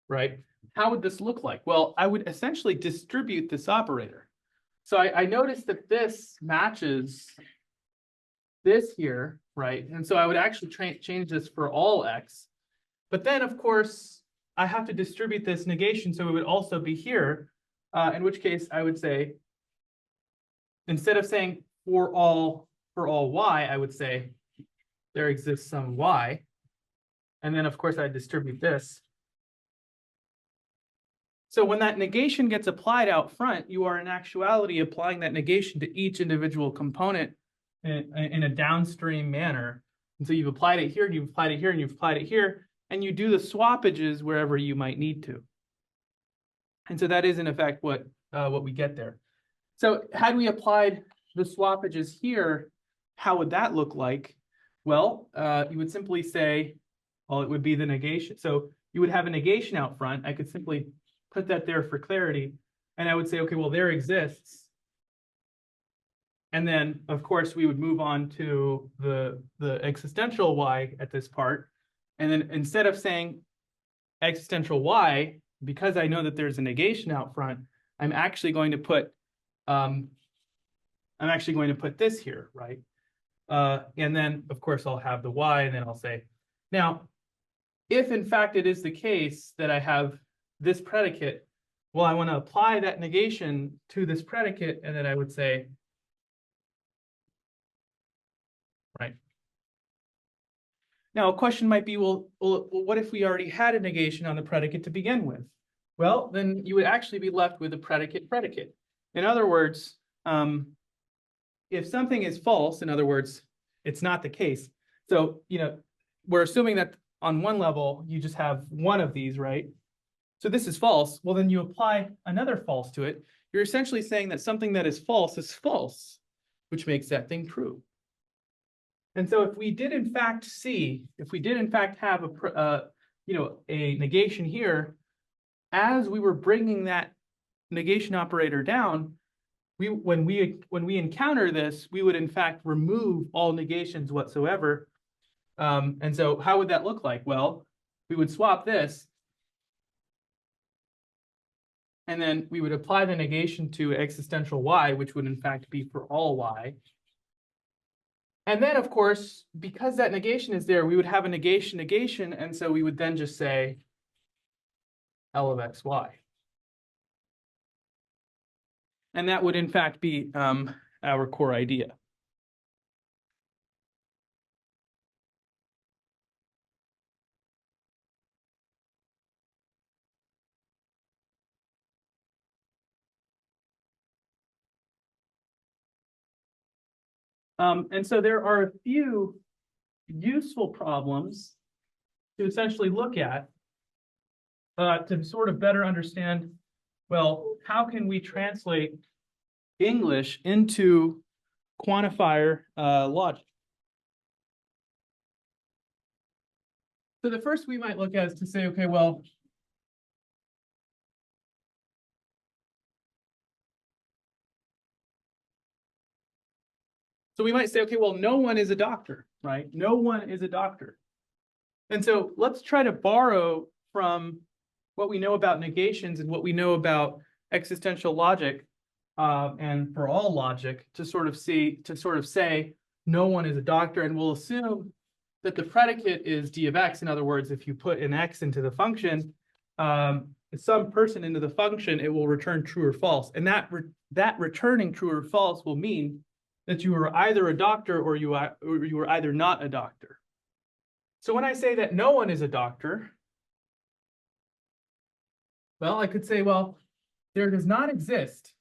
right? How would this look like? Well, I would essentially distribute this operator. So I noticed that this matches this here, right? And so I would actually change this for all x. But then, of course, I have to distribute this negation, so it would also be here, in which case I would say, instead of saying for all y, I would say there exists some y. And then, of course, I distribute this. So when that negation gets applied out front, you are in actuality applying that negation to each individual component in a downstream manner. And so you've applied it here, and you've applied it here, and you've applied it here, and you do the swappages wherever you might need to. And so that is, in effect, what we get there. So had we applied the swappages here, how would that look like? Well, you would simply say, well, it would be the negation. So you would have a negation out front. I could simply put that there for clarity. And I would say, okay, well, there exists. And then, of course, we would move on to the existential y at this part. And then instead of saying existential y, because I know that there's a negation out front, I'm actually going to put this here, right? And then, of course, I'll have the y, and then I'll say, now, if in fact it is the case that I have this predicate, well, I want to apply that negation to this predicate, and then I would say, right? Now, a question might be, well, what if we already had a negation on the predicate to begin with? Well, then you would actually be left with a predicate. In other words, if something is false, in other words, it's not the case. So, we're assuming that on one level, you just have one of these, right? So this is false. Well, then you apply another false to it. You're essentially saying that something that is false, which makes that thing true. And so if we did in fact have a negation here, as we were bringing that negation operator down, when we encounter this, we would in fact remove all negations whatsoever. And so how would that look like? Well, we would swap this, and then we would apply the negation to existential y, which would in fact be for all y. And then, of course, because that negation is there, we would have a negation, and so we would then just say L of xy. And that would in fact be our core idea. And so there are a few useful problems to essentially look at to sort of better understand, well, how can we translate English into quantifier logic? So the first we might look at is to say, okay, well, so we might say, okay, well, no one is a doctor, right? No one is a doctor. And so let's try to borrow from what we know about negations and what we know about existential logic and for all logic to sort of say no one is a doctor, and we'll assume that the predicate is d of x. In other words, if you put an x into the function, some person into the function, it will return true or false. And that returning true or false will mean that you are either a doctor or you are either not a doctor. So when I say that no one is a doctor, well, I could say, well, there does not exist,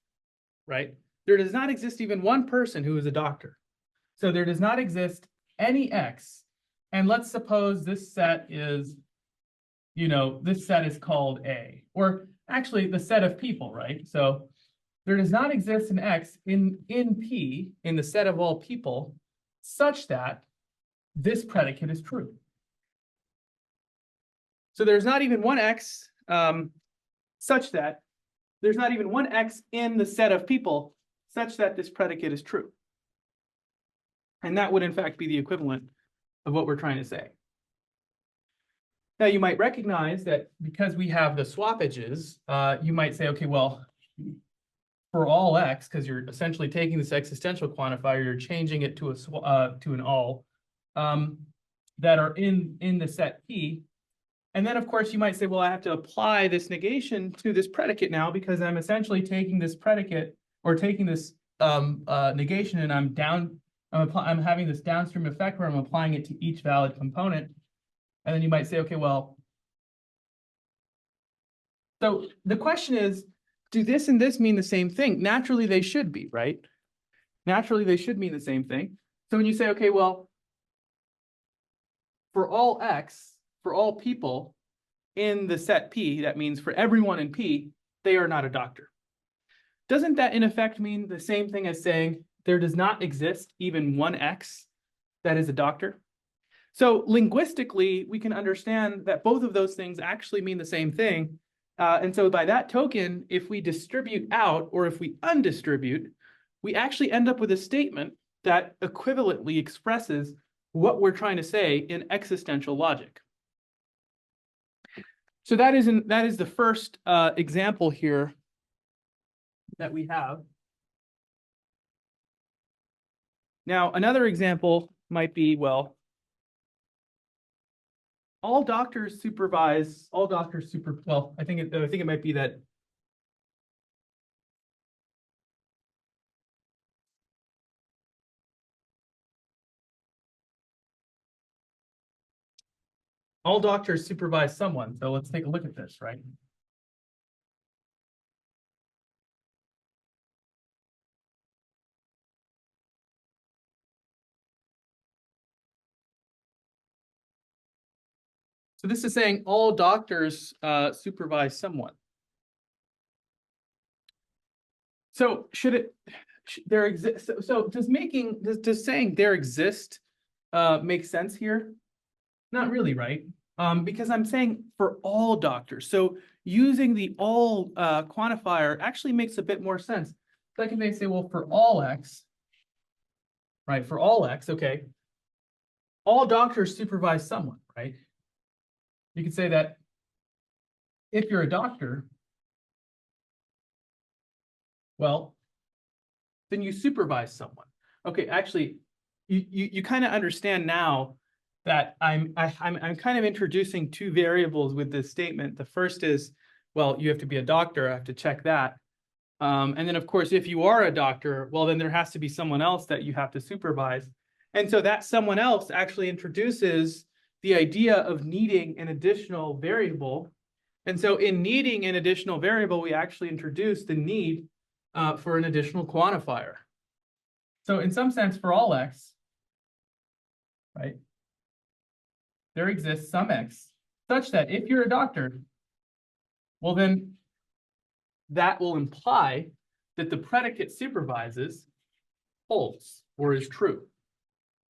right? There does not exist even one person who is a doctor. So there does not exist any x. And let's suppose this set is, this set is called A, or actually the set of people, right? So there does not exist an x in P, in the set of all people, such that this predicate is true. So there's not even one x such that there's not even one x in the set of people such that this predicate is true. And that would in fact be the equivalent of what we're trying to say. Now you might recognize that because we have the swappages, you might say, okay, well, for all x, because you're essentially taking this existential quantifier, you're changing it to an all that are in the set P. And then, of course, you might say, well, I have to apply this negation to this predicate now because I'm essentially taking this predicate or taking this negation and I'm having this downstream effect where I'm applying it to each valid component. And then you might say, okay, well, so the question is, do this and this mean the same thing? Naturally, they should be, right? Naturally, they should mean the same thing. So when you say, okay, well, for all x, for all people in the set P, that means for everyone in P, they are not a doctor. Doesn't that in effect mean the same thing as saying there does not exist even one x that is a doctor? So linguistically, we can understand that both of those things actually mean the same thing. And so by that token, if we distribute out or if we undistribute, we actually end up with a statement that equivalently expresses what we're trying to say in existential logic. So that is the first example here that we have. Now, another example might be, well, all doctors supervise, well, I think it might be that all doctors supervise someone. So let's take a look at this, right? So this is saying all doctors supervise someone. So there exist? So does saying there exist make sense here? Not really, right? Because I'm saying for all doctors. So using the all quantifier actually makes a bit more sense. So I can say, well, for all x, right? For all x, okay. all doctors supervise someone, right? You could say that if you're a doctor, well, then you supervise someone. Okay, actually, you kind of understand now that I'm kind of introducing two variables with this statement. The first is, well, you have to be a doctor. I have to check that. And then, of course, if you are a doctor, well, then there has to be someone else that you have to supervise. And so that someone else actually introduces the idea of needing an additional variable. And so in needing an additional variable, we actually introduce the need for an additional quantifier. So in some sense, for all x, right, there exists some x such that if you're a doctor, well, then that will imply that the predicate supervises holds or is true.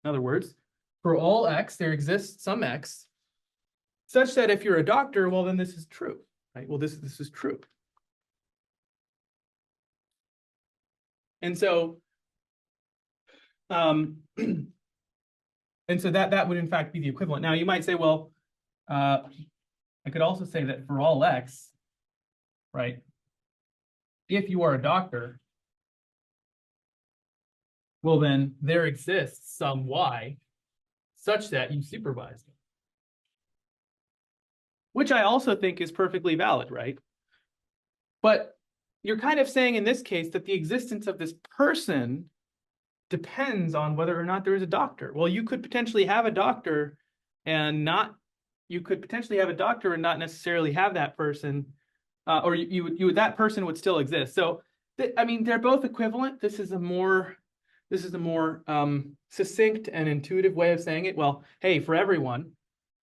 In other words, for all x, there exists some x such that if you're a doctor, well, then this is true, right? Well, this is true. And so, and so that would in fact be the equivalent. Now you might say, well, I could also say that for all x, right, if you are a doctor, well, then there exists some y such that you supervise them. Which I also think is perfectly valid, right? But you're kind of saying in this case that the existence of this person depends on whether or not there is a doctor. Well, you could potentially have a doctor and not, you could potentially have a doctor and not necessarily have that person, or that person would still exist. So, I mean, they're both equivalent. This is a more succinct and intuitive way of saying it. Well, hey, for everyone,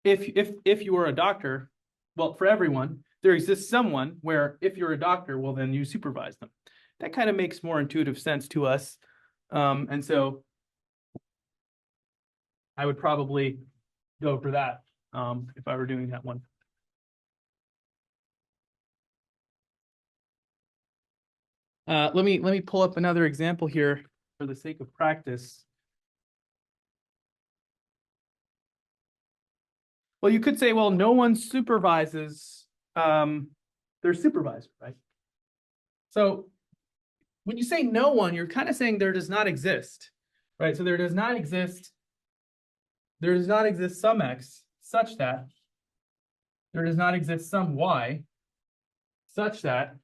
if you are a doctor, well, for everyone, there exists someone where if you're a doctor, well, then you supervise them. That kind of makes more intuitive sense to us. And so I would probably go for that if I were doing that one. Let me pull up another example here for the sake of practice. Well, you could say, well, no one supervises their supervisor, right? So when you say no one, you're kind of saying there does not exist, right? So there does not exist some x such that there does not exist some y such that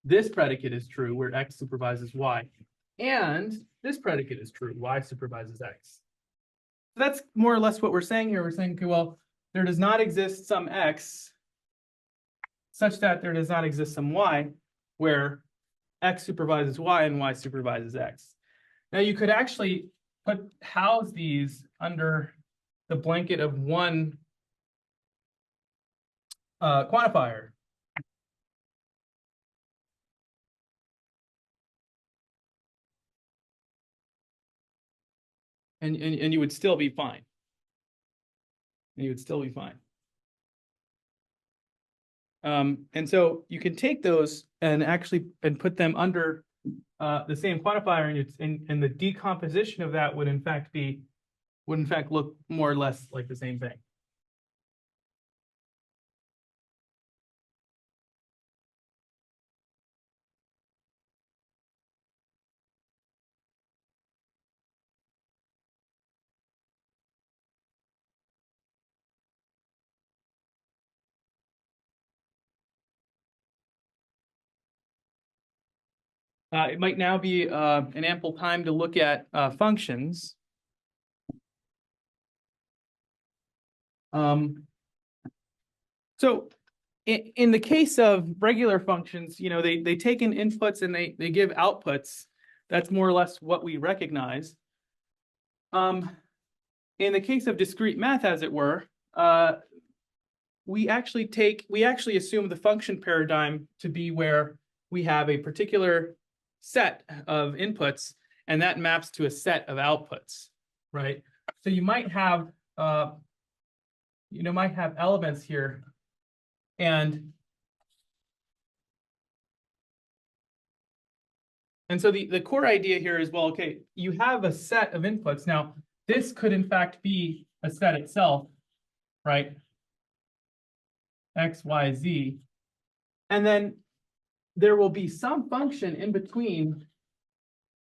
this predicate is true where x supervises y, and this predicate is true, y supervises x. So that's more or less what we're saying here. We're saying, okay, well, there does not exist some x such that there does not exist some y where x supervises y and y supervises x. Now you could actually house these under the blanket of one quantifier. And you would still be fine. And you would still be fine. And so you can take those and actually put them under the same quantifier, and the decomposition of that would in fact look more or less like the same thing. It might now be an ample time to look at functions. So in the case of regular functions, you know, they take in inputs and they give outputs. That's more or less what we recognize. In the case of discrete math, as it were, we actually assume the function paradigm to be where we have a particular set of inputs, and that maps to a set of outputs, right? So you might have elements here, and so the core idea here is, well, okay, you have a set of inputs. Now, this could in fact be a set itself, right? X, Y, Z. And then there will be some function in between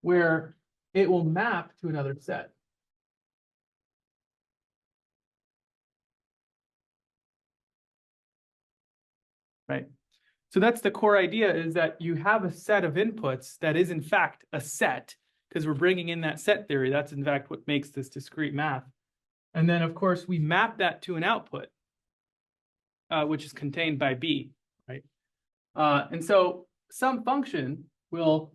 where it will map to another set. Right? So that's the core idea, is that you have a set of inputs that is in fact a set, because we're bringing in that set theory. That's in fact what makes this discrete math. And then of course we map that to an output, which is contained by B, right? And so some function will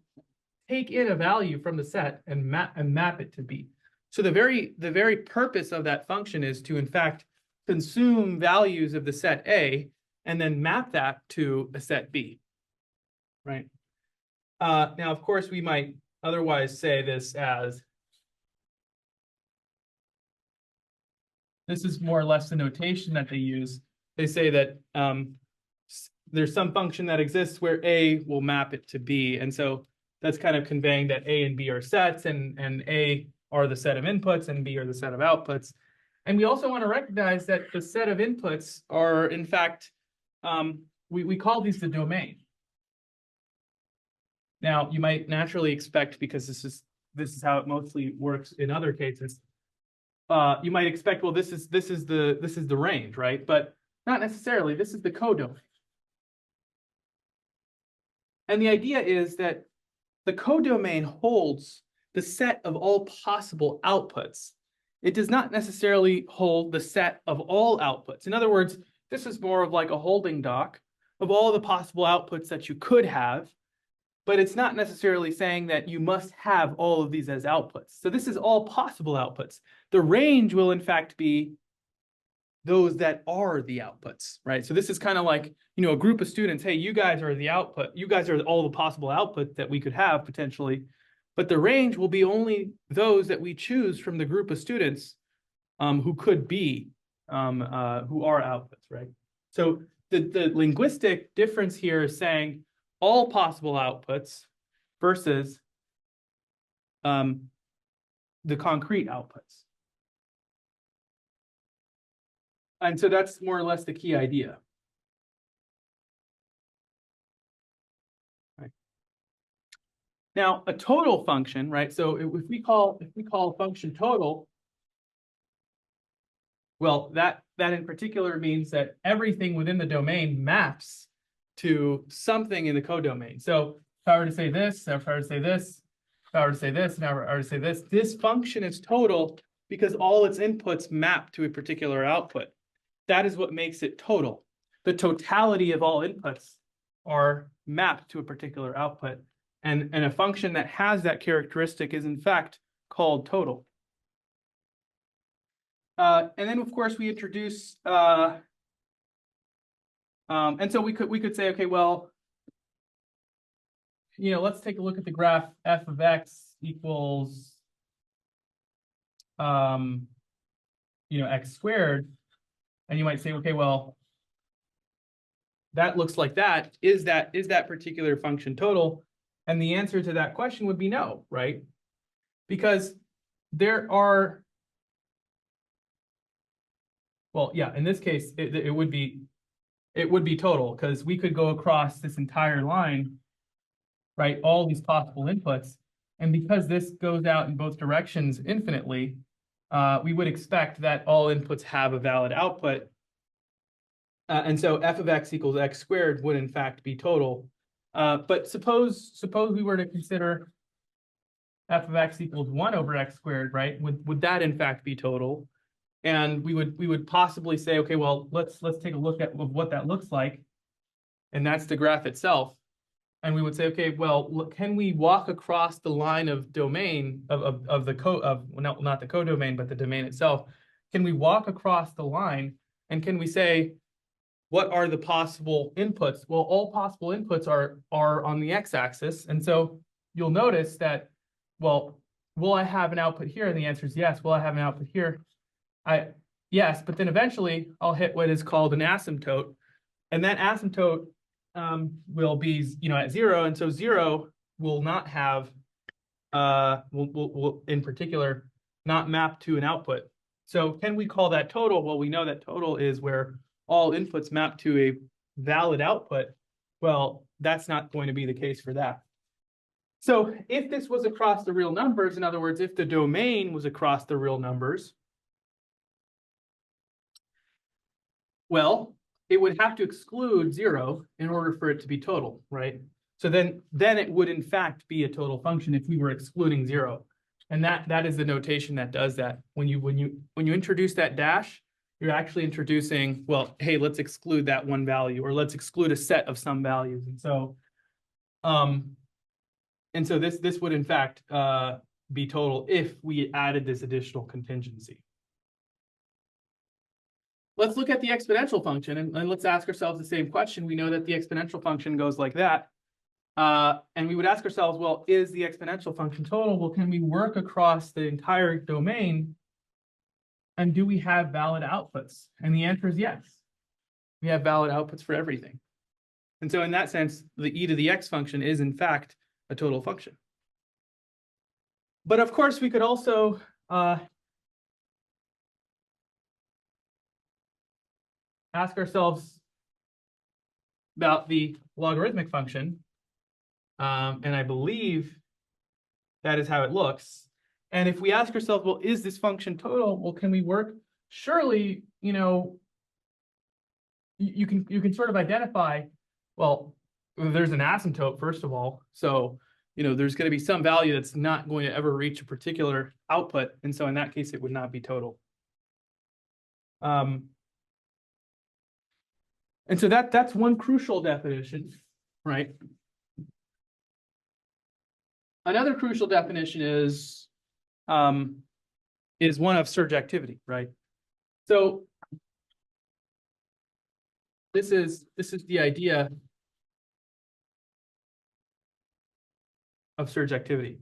take in a value from the set and map it to B. So the very purpose of that function is to in fact consume values of the set A and then map that to a set B, right? Now, of course, we might otherwise say this as, this is more or less the notation that they use. They say that there's some function that exists where A will map it to B. And so that's kind of conveying that A and B are sets, and A are the set of inputs and B are the set of outputs. And we also want to recognize that the set of inputs are, in fact, we call these the domain. Now, you might naturally expect, because this is how it mostly works in other cases, you might expect, well, this is the range, right? But not necessarily. This is the codomain. And the idea is that the codomain holds the set of all possible outputs. It does not necessarily hold the set of all outputs. In other words, this is more of like a holding dock of all the possible outputs that you could have, but it's not necessarily saying that you must have all of these as outputs. So this is all possible outputs. The range will in fact be those that are the outputs, right? So this is kind of like, a group of students, hey, you guys are the output. You guys are all the possible output that we could have potentially, but the range will be only those that we choose from the group of students who could be, who are outputs, right? So the linguistic difference here is saying all possible outputs versus the concrete outputs. And so that's more or less the key idea. Right. Now, a total function, right? So if we call a function total, well, that in particular means that everything within the domain maps to something in the codomain. So if I were to say this, if I were to say this, if I were to say this, and if I were to say this, this function is total because all its inputs map to a particular output. That is what makes it total. The totality of all inputs are mapped to a particular output. And a function that has that characteristic is in fact called total. And then of course we introduce, and so we could say, okay, well, let's take a look at the graph f of x equals, x squared. And you might say, okay, well, that looks like that. Is that particular function total? And the answer to that question would be no, right? Because there are, well, yeah, in this case, it would be total, because we could go across this entire line, right? All these possible inputs. And because this goes out in both directions infinitely, we would expect that all inputs have a valid output. And so f of x equals x squared would in fact be total. But suppose we were to consider f of x equals 1 over x squared, right? Would that in fact be total? And we would possibly say, okay, well, let's take a look at what that looks like. And that's the graph itself. And we would say, okay, well, look, can we walk across the line of domain of the not the codomain, but the domain itself? Can we walk across the line and can we say, what are the possible inputs? Well, all possible inputs are on the x-axis. And so you'll notice that, well, will I have an output here? And the answer is yes. Will I have an output here? Yes, but then eventually I'll hit what is called an asymptote. And that asymptote will be, at 0. And so 0 will not have, will in particular not mapped to an output. So can we call that total? Well, we know that total is where all inputs map to a valid output. Well, that's not going to be the case for that. So if this was across the real numbers, in other words, if the domain was across the real numbers, well, it would have to exclude 0 in order for it to be total, right? So then it would in fact be a total function if we were excluding 0. And that is the notation that does that. When you introduce that dash, you're actually introducing, well, hey, let's exclude that one value, or let's exclude a set of some values. And so this would in fact be total if we added this additional contingency. Let's look at the exponential function, and let's ask ourselves the same question. We know that the exponential function goes like that. And we would ask ourselves, well, is the exponential function total? Well, can we work across the entire domain? And do we have valid outputs? And the answer is yes. We have valid outputs for everything. And so in that sense, the e to the x function is in fact a total function. But of course, we could also ask ourselves about the logarithmic function. And I believe that is how it looks. And if we ask ourselves, well, is this function total? Well, can we work? Surely, you know, you can sort of identify, well, there's an asymptote, first of all. So, you know, there's going to be some value that's not going to ever reach a particular output. And so in that case, it would not be total. And so that's one crucial definition, right? Another crucial definition is one of surjectivity, right? So this is the idea of surjectivity.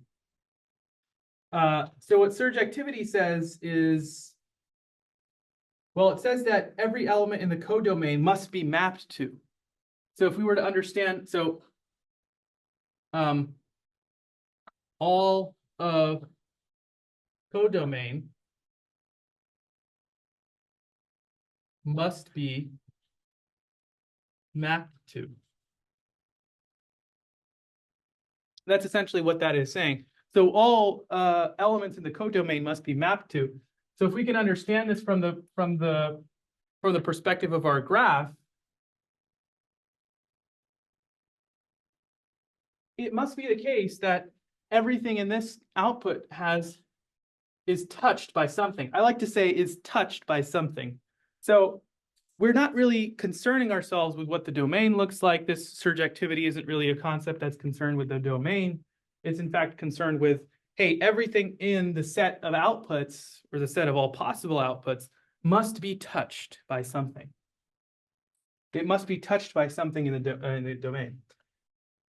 So what surjectivity says is, well, it says that every element in the codomain must be mapped to. So if we were to understand, so all of codomain must be mapped to. That's essentially what that is saying. So all elements in the codomain must be mapped to. So if we can understand this from the perspective of our graph, it must be the case that everything in this output is touched by something. I like to say is touched by something. So we're not really concerning ourselves with what the domain looks like. This surjectivity isn't really a concept that's concerned with the domain. It's in fact concerned with, hey, everything in the set of outputs, or the set of all possible outputs, must be touched by something. It must be touched by something in the domain.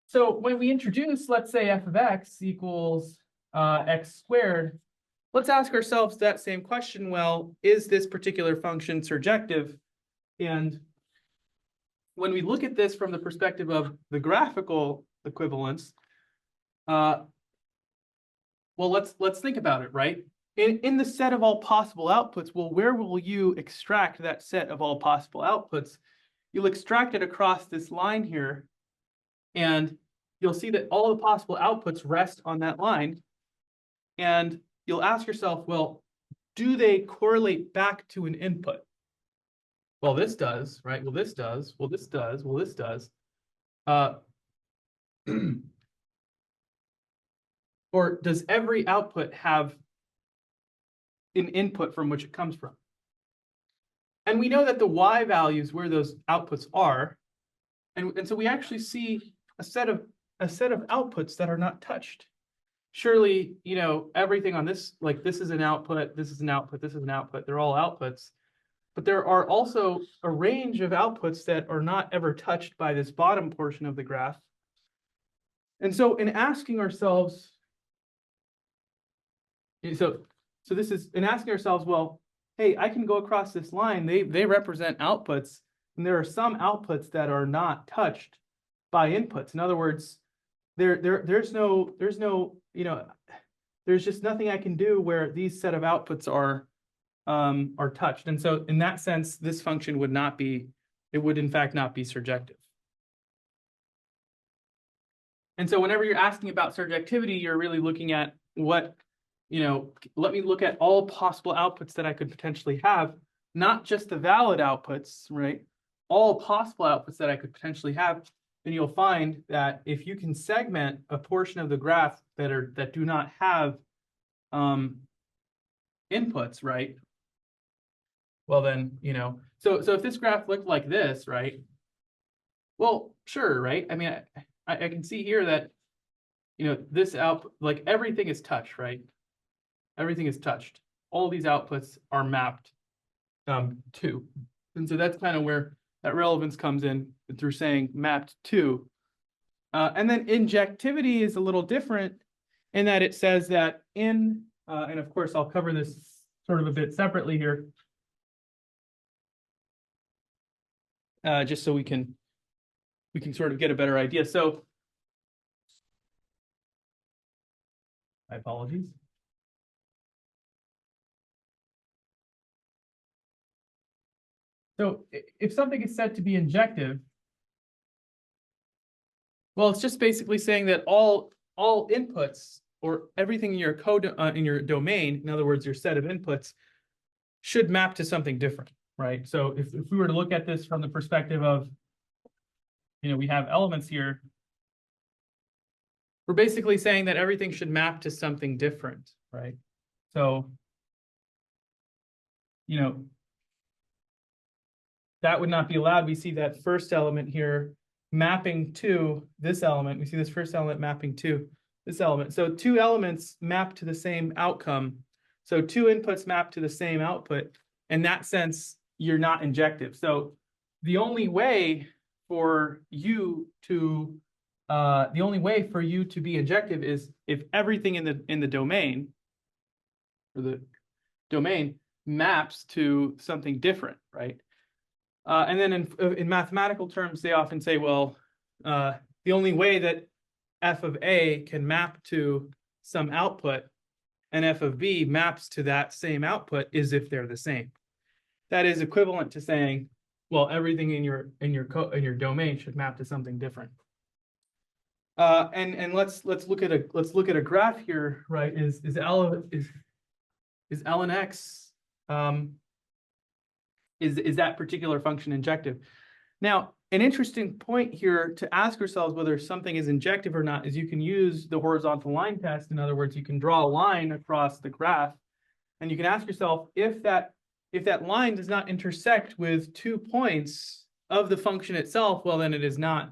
So when we introduce, let's say, f of x equals x squared, let's ask ourselves that same question. Well, is this particular function surjective? And when we look at this from the perspective of the graphical equivalence, well, let's think about it, right? In the set of all possible outputs, well, where will you extract that set of all possible outputs? You'll extract it across this line here, and you'll see that all the possible outputs rest on that line. And you'll ask yourself, well, do they correlate back to an input? Well, this does, right? Well, this does. Well, this does. Well, this does. Or does every output have an input from which it comes from? And we know that the y values where those outputs are. And so we actually see a set of outputs that are not touched. Surely, you know, everything on this, like this is an output, this is an output, this is an output, they're all outputs. But there are also a range of outputs that are not ever touched by this bottom portion of the graph. And so in asking ourselves, so this is in asking ourselves, well, hey, I can go across this line, they represent outputs, and there are some outputs that are not touched by inputs. In other words, there's no, you know, there's just nothing I can do where these set of outputs are touched. And so in that sense, this function would not be, it would in fact not be surjective. And so whenever you're asking about surjectivity, you're really looking at what, let me look at all possible outputs that I could potentially have, not just the valid outputs, right? All possible outputs that I could potentially have. And you'll find that if you can segment a portion of the graph that do not have inputs, right? Well, then, so if this graph looked like this, right? Well, sure, right? I mean, I can see here that, this output, like everything is touched, right? Everything is touched. All these outputs are mapped to. And so that's kind of where that relevance comes in through saying mapped to. And then injectivity is a little different in that it says that and of course, I'll cover this sort of a bit separately here. Just so we can sort of get a better idea. So, my apologies. So if something is said to be injective, well, it's just basically saying that all inputs or everything in your code in your domain, in other words, your set of inputs, should map to something different, right? So if we were to look at this from the perspective of, we have elements here, we're basically saying that everything should map to something different, right? So, that would not be allowed. We see that first element here mapping to this element. We see this first element mapping to this element. So two elements map to the same outcome. So two inputs map to the same output. In that sense, you're not injective. So the only way for you to be injective is if everything in the domain or the domain maps to something different, right? And then in mathematical terms, they often say, well, the only way that f of A can map to some output and f of B maps to that same output is if they're the same. That is equivalent to saying, well, everything in your domain should map to something different. And let's look at a graph here, right? Is L and X is that particular function injective? Now, an interesting point here to ask ourselves whether something is injective or not is you can use the horizontal line test. In other words, you can draw a line across the graph, and you can ask yourself if that line does not intersect with 2 points of the function itself, well, then it is not.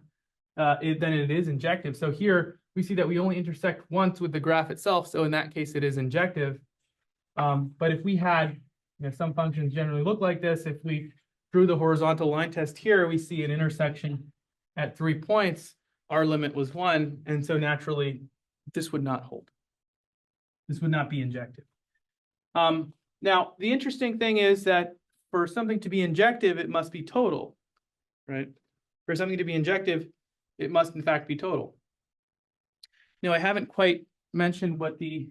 Then it is injective. So here we see that we only intersect once with the graph itself. So in that case, it is injective. But if we had, some functions generally look like this. If we drew the horizontal line test here, we see an intersection at 3 points. Our limit was 1. And so naturally, this would not hold. This would not be injective. Now, the interesting thing is that for something to be injective, it must be total, right? For something to be injective, it must in fact be total. Now, I haven't quite mentioned what the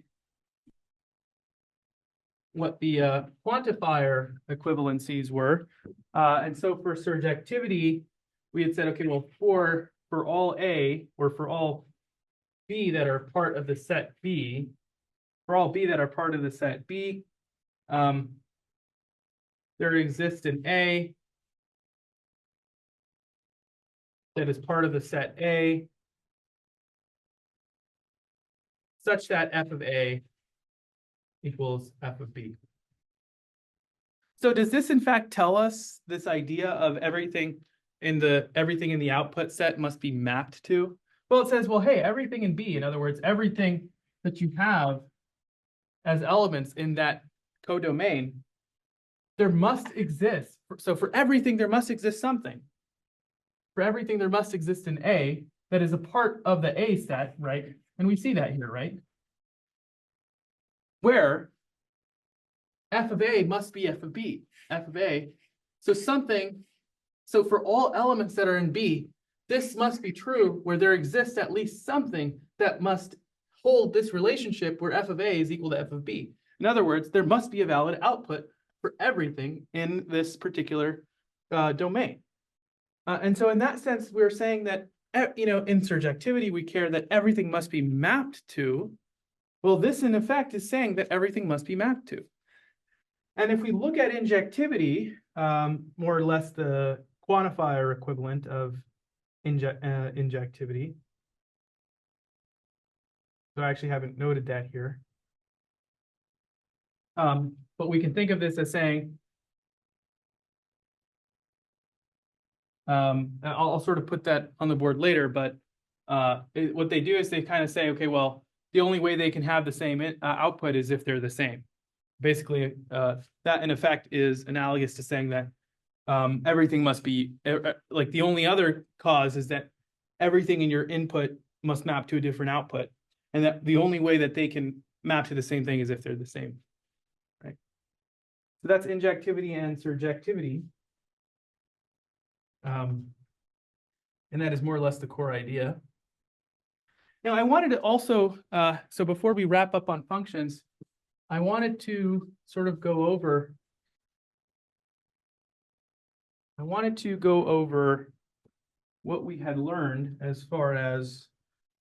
quantifier equivalencies were. And so for surjectivity, we had said, okay, well, for all A or for all B that are part of the set B, for all B that are part of the set B, there exists an A that is part of the set A, such that f of A equals f of B. So does this in fact tell us this idea of everything in the output set must be mapped to? Well, it says, well, hey, everything in B, in other words, everything that you have as elements in that codomain, there must exist. So for everything, there must exist something. For everything, there must exist an A that is a part of the A set, right? And we see that here, right? Where f of A must be f of B, f of A. So for all elements that are in B, this must be true where there exists at least something that must hold this relationship where f of A is equal to f of B. In other words, there must be a valid output for everything in this particular domain. And so in that sense, we're saying that, in surjectivity, we care that everything must be mapped to. Well, this in effect is saying that everything must be mapped to. And if we look at injectivity, more or less the quantifier equivalent of injectivity. So I actually haven't noted that here. But we can think of this as saying, I'll sort of put that on the board later, but what they do is they kind of say, okay, well, the only way they can have the same output is if they're the same. Basically, that in effect is analogous to saying that everything must be, like the only other cause is that everything in your input must map to a different output. And that the only way that they can map to the same thing is if they're the same, right? So that's injectivity and surjectivity. And that is more or less the core idea. Now, I wanted to also, so before we wrap up on functions, I wanted to sort of go over, what we had learned as far as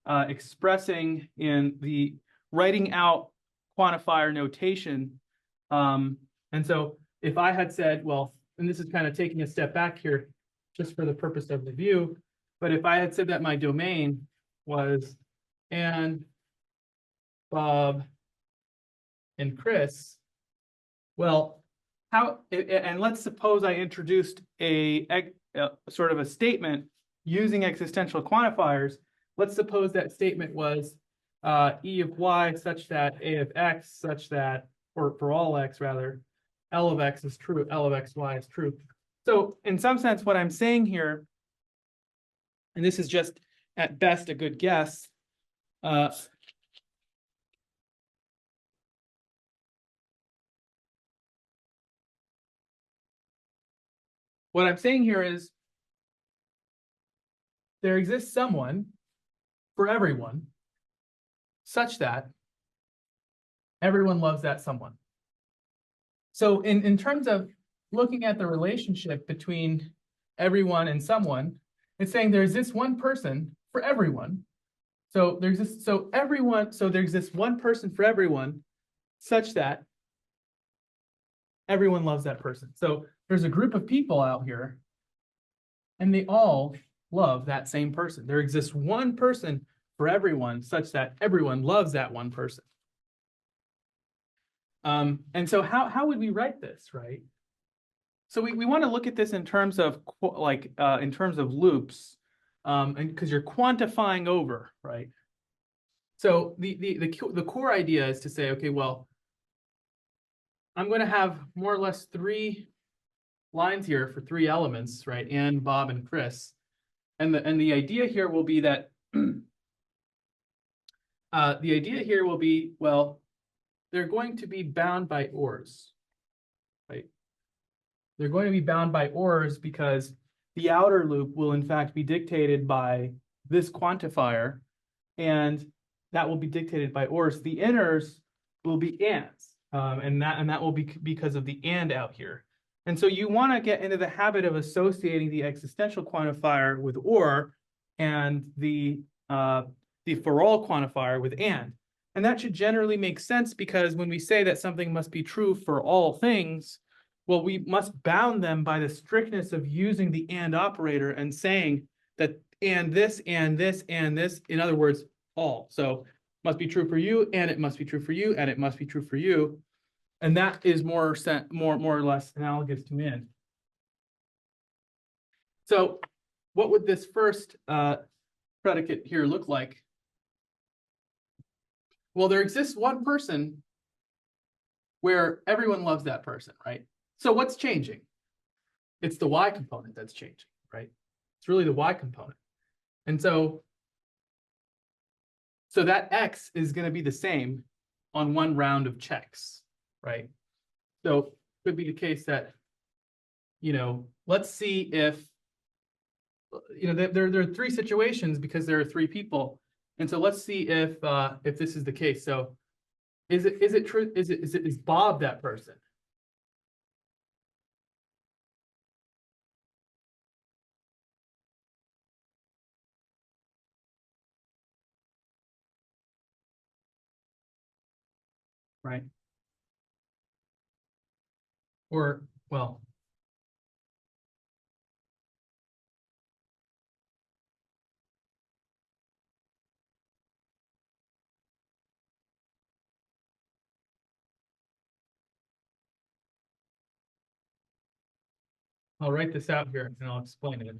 expressing in the writing out quantifier notation. And so if I had said, well, and this is kind of taking a step back here just for the purpose of the view, but if I had said that my domain was and Bob and Chris, well, and let's suppose I introduced a sort of a statement using existential quantifiers. Let's suppose that statement was E of y such that A of x such that, or for all x rather, L of x is true, L of xy is true. So in some sense, what I'm saying here, and this is just at best a good guess, what I'm saying here is there exists someone for everyone such that everyone loves that someone. So in terms of looking at the relationship between everyone and someone, it's saying there's this one person for everyone. So there's this, so there's this one person for everyone such that everyone loves that person. So there's a group of people out here and they all love that same person. There exists one person for everyone such that everyone loves that one person. And so how would we write this, right? So we want to look at this in terms of in terms of loops, and because you're quantifying over, right? So the core idea is to say, okay, well, I'm going to have more or less 3 lines here for 3 elements, right? And Bob and Chris, and the idea here will be that well, they're going to be bound by ORs, right? They're going to be bound by ORs because the outer loop will in fact be dictated by this quantifier, and that will be dictated by ORs. The inners will be ands, and that will be because of the and out here. And so you want to get into the habit of associating the existential quantifier with OR and the for all quantifier with and. And that should generally make sense because when we say that something must be true for all things, well, we must bound them by the strictness of using the and operator and saying that and this, and this, and this, in other words, all. So must be true for you, and it must be true for you, and it must be true for you. And that is more or less analogous to and. So what would this first predicate here look like? Well, there exists one person where everyone loves that person, right? So what's changing? It's the y component that's changing, right? It's really the y component. And so that x is going to be the same on one round of checks, right? So it could be the case that, let's see if, there are 3 situations because there are 3 people. And so let's see if this is the case. So is it true? Is Bob that person? Right? Or, well, I'll write this out here and I'll explain it.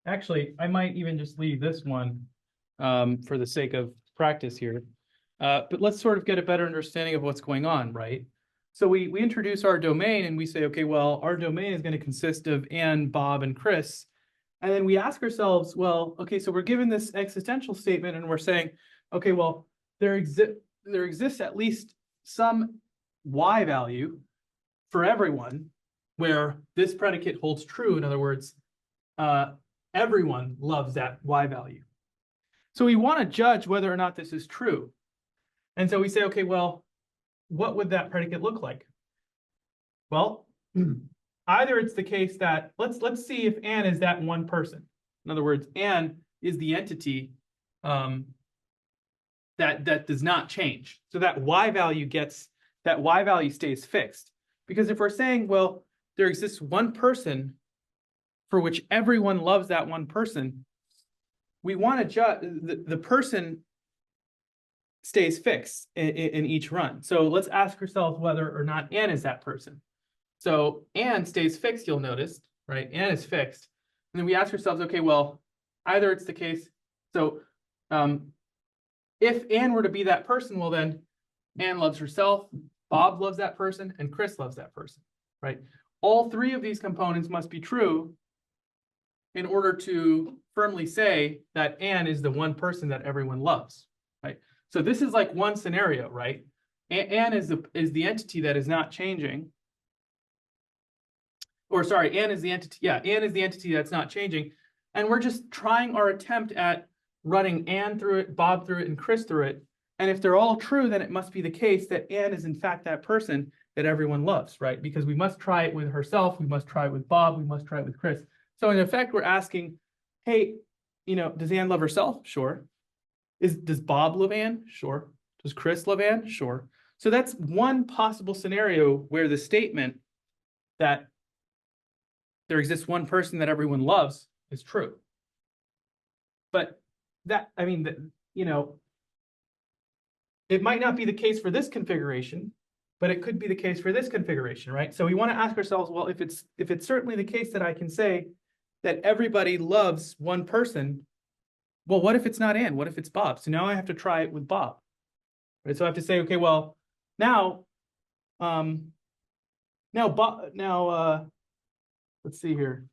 Actually, I might even just leave this one for the sake of practice here. But let's sort of get a better understanding of what's going on, right? So we introduce our domain and we say, okay, well, our domain is going to consist of Anne, Bob, and Chris. And then we ask ourselves, well, okay, so we're given this existential statement and we're saying, okay, well, there exists at least some Y value for everyone where this predicate holds true. In other words, everyone loves that Y value. So we want to judge whether or not this is true. And so we say, okay, well, what would that predicate look like? Well, either it's the case that let's see if Anne is that one person. In other words, Anne is the entity that does not change. So that Y value stays fixed. Because if we're saying, well, there exists one person for which everyone loves that one person, we want to judge the person stays fixed in each run. So let's ask ourselves whether or not Anne is that person. So Anne stays fixed, you'll notice, right? Anne is fixed. And then we ask ourselves, okay, well, either it's the case. So if Anne were to be that person, well, then Anne loves herself, Bob loves that person, and Chris loves that person, right? All three of these components must be true in order to firmly say that Anne is the one person that everyone loves, right? So this is like one scenario, right? Anne is the entity that is not changing. Or sorry, Anne is the entity. Yeah, Anne is the entity that's not changing. And we're just trying our attempt at running Anne through it, Bob through it, and Chris through it. And if they're all true, then it must be the case that Anne is in fact that person that everyone loves, right? Because we must try it with herself, we must try it with Bob, we must try it with Chris. So in effect, we're asking, hey, does Anne love herself? Sure. Does Bob love Anne? Sure. Does Chris love Anne? Sure. So that's one possible scenario where the statement that there exists one person that everyone loves is true. But that, I mean, it might not be the case for this configuration, but it could be the case for this configuration, right? So we want to ask ourselves, well, if it's certainly the case that I can say that everybody loves one person, well, what if it's not Anne? What if it's Bob? So now I have to try it with Bob, right? So I have to say, okay, well, now Bob, let's see here.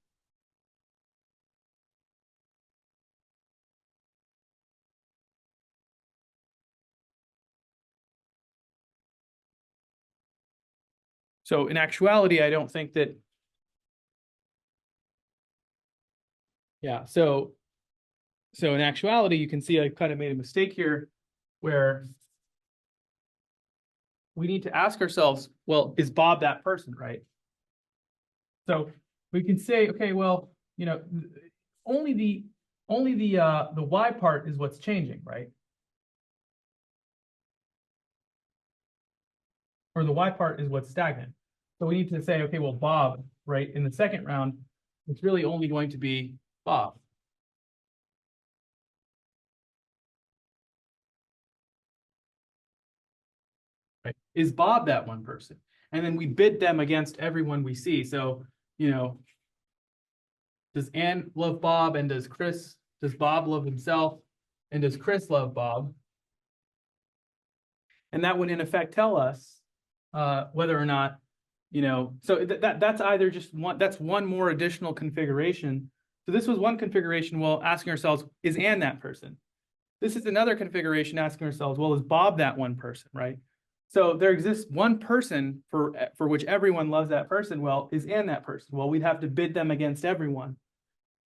So in actuality, I don't think that, yeah, so in actuality, you can see I kind of made a mistake here where we need to ask ourselves, well, is Bob that person, right? So we can say, okay, well, only the y part is what's changing, right? Or the y part is what's stagnant. So we need to say, okay, well, Bob, right, in the second round, it's really only going to be Bob. Right? Is Bob that one person? And then we bid them against everyone we see. So, does Anne love Bob, and does Bob love himself, and does Chris love Bob? And that would in effect tell us whether or not, so that's either just that's one more additional configuration. So this was one configuration, well, asking ourselves, is Anne that person? This is another configuration asking ourselves, well, is Bob that one person, right? So there exists one person for which everyone loves that person. Well, is Anne that person? Well, we'd have to bid them against everyone.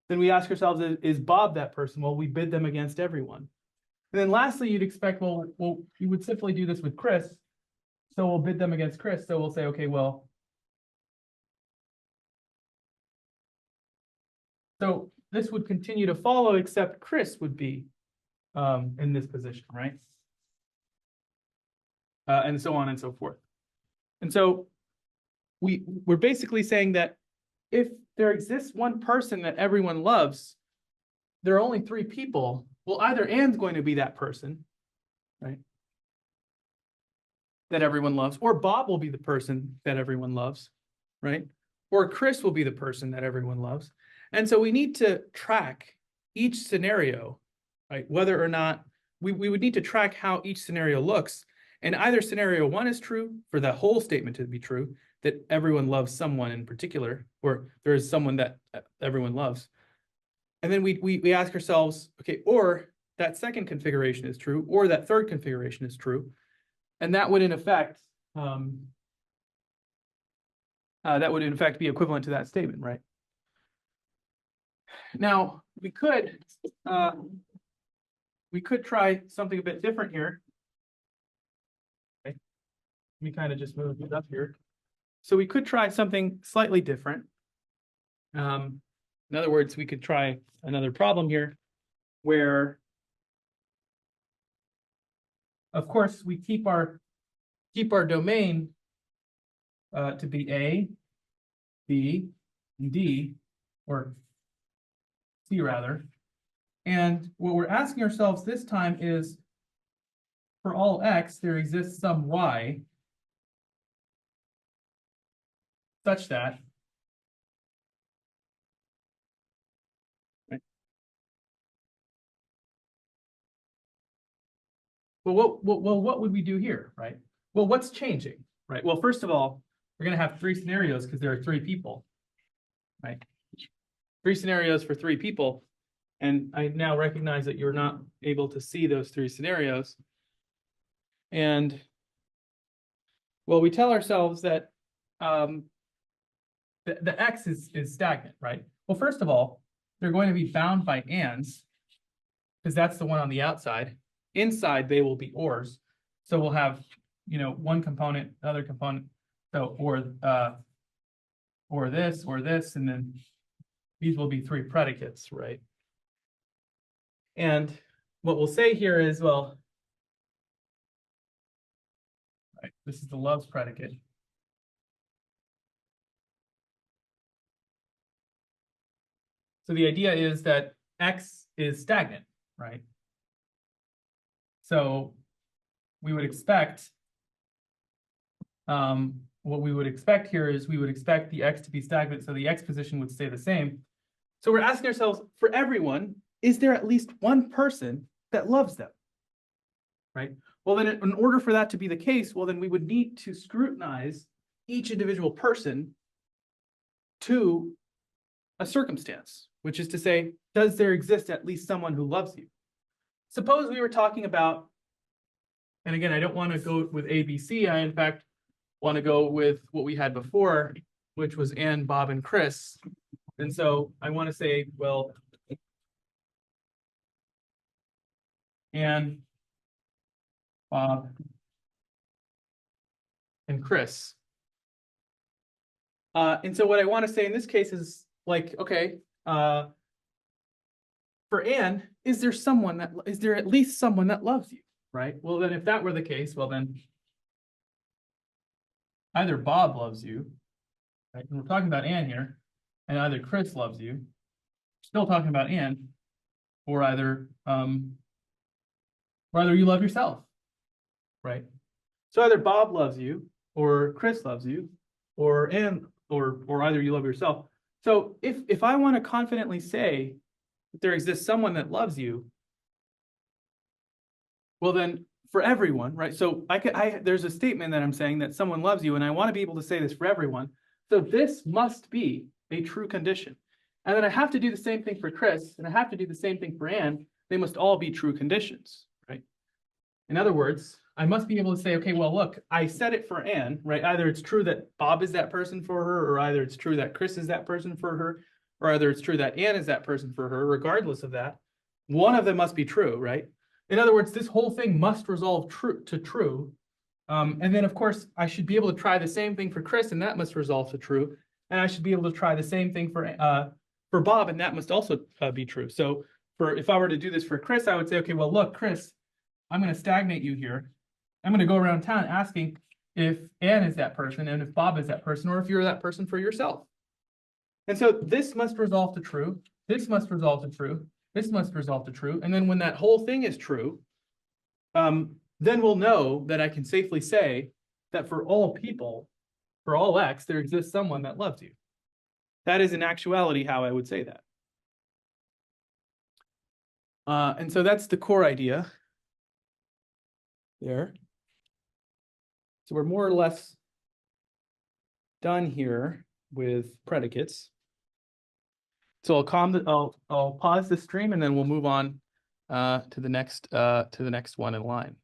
Then we ask ourselves, is Bob that person? Well, we bid them against everyone. And then lastly, you'd expect, well, you would simply do this with Chris. So we'll bid them against Chris. So we'll say, okay, well, so this would continue to follow, except Chris would be in this position, right? And so on and so forth. And so we're basically saying that if there exists one person that everyone loves, there are only three people. Well, either Anne's going to be that person, right, that everyone loves, or Bob will be the person that everyone loves, right? Or Chris will be the person that everyone loves. And so we need to track each scenario, right? Whether or not we would need to track how each scenario looks. And either scenario one is true for the whole statement to be true, that everyone loves someone in particular, or there is someone that everyone loves. And then we ask ourselves, okay, or that second configuration is true, or that third configuration is true. And that would in effect, be equivalent to that statement, right? Now we could try something a bit different here. Okay. Let me kind of just move it up here. So we could try something slightly different. In other words, we could try another problem here where, of course, we keep our domain to be A, B, and D, or C rather. And what we're asking ourselves this time is, for all x, there exists some y such that, right? Well, what would we do here, right? Well, what's changing, right? Well, first of all, we're going to have three scenarios because there are three people, right? Three scenarios for three people. And I now recognize that you're not able to see those three scenarios. And well, we tell ourselves that the x is stagnant, right? Well, first of all, they're going to be bound by ands, because that's the one on the outside. Inside, they will be ors. So we'll have, one component, another component, so or this, and then these will be three predicates, right? And what we'll say here is, well, right, this is the loves predicate. So the idea is that x is stagnant, right? So we would expect, what we would expect here is we would expect the x to be stagnant, so the x position would stay the same. So we're asking ourselves, for everyone, is there at least one person that loves them, right? Well, then in order for that to be the case, well, then we would need to scrutinize each individual person to a circumstance, which is to say, does there exist at least someone who loves you? Suppose we were talking about, and again, I don't want to go with A, B, C. I, in fact, want to go with what we had before, which was Anne, Bob, and Chris. And so I want to say, well, Anne, Bob, and Chris And so what I want to say in this case is like, okay, for Anne, is there at least someone that loves you, right? Well, then if that were the case, well then either Bob loves you, right? And we're talking about Anne here, and either Chris loves you, still talking about Anne, or either you love yourself, right? So either Bob loves you, or Chris loves you, or Anne, or either you love yourself. So if I want to confidently say that there exists someone that loves you, well then for everyone, right? So there's a statement that I'm saying that someone loves you, and I want to be able to say this for everyone. So this must be a true condition. And then I have to do the same thing for Chris, and I have to do the same thing for Anne. They must all be true conditions, right? In other words, I must be able to say, okay, well, look, I said it for Anne, right? Either it's true that Bob is that person for her, or either it's true that Chris is that person for her, or either it's true that Anne is that person for her. Regardless of that, one of them must be true, right? In other words, this whole thing must resolve true to true. And then, of course, I should be able to try the same thing for Chris, and that must resolve to true. And I should be able to try the same thing for Bob, and that must also be true. So if I were to do this for Chris, I would say, okay, well, look, Chris, I'm going to stagnate you here. I'm going to go around town asking if Anne is that person and if Bob is that person, or if you're that person for yourself. And so this must resolve to true. This must resolve to true. This must resolve to true. And then when that whole thing is true, then we'll know that I can safely say that for all people, for all X, there exists someone that loves you. That is in actuality how I would say that. And so that's the core idea there. So we're more or less done here with predicates. So I'll pause the stream, and then we'll move on to the next one in line.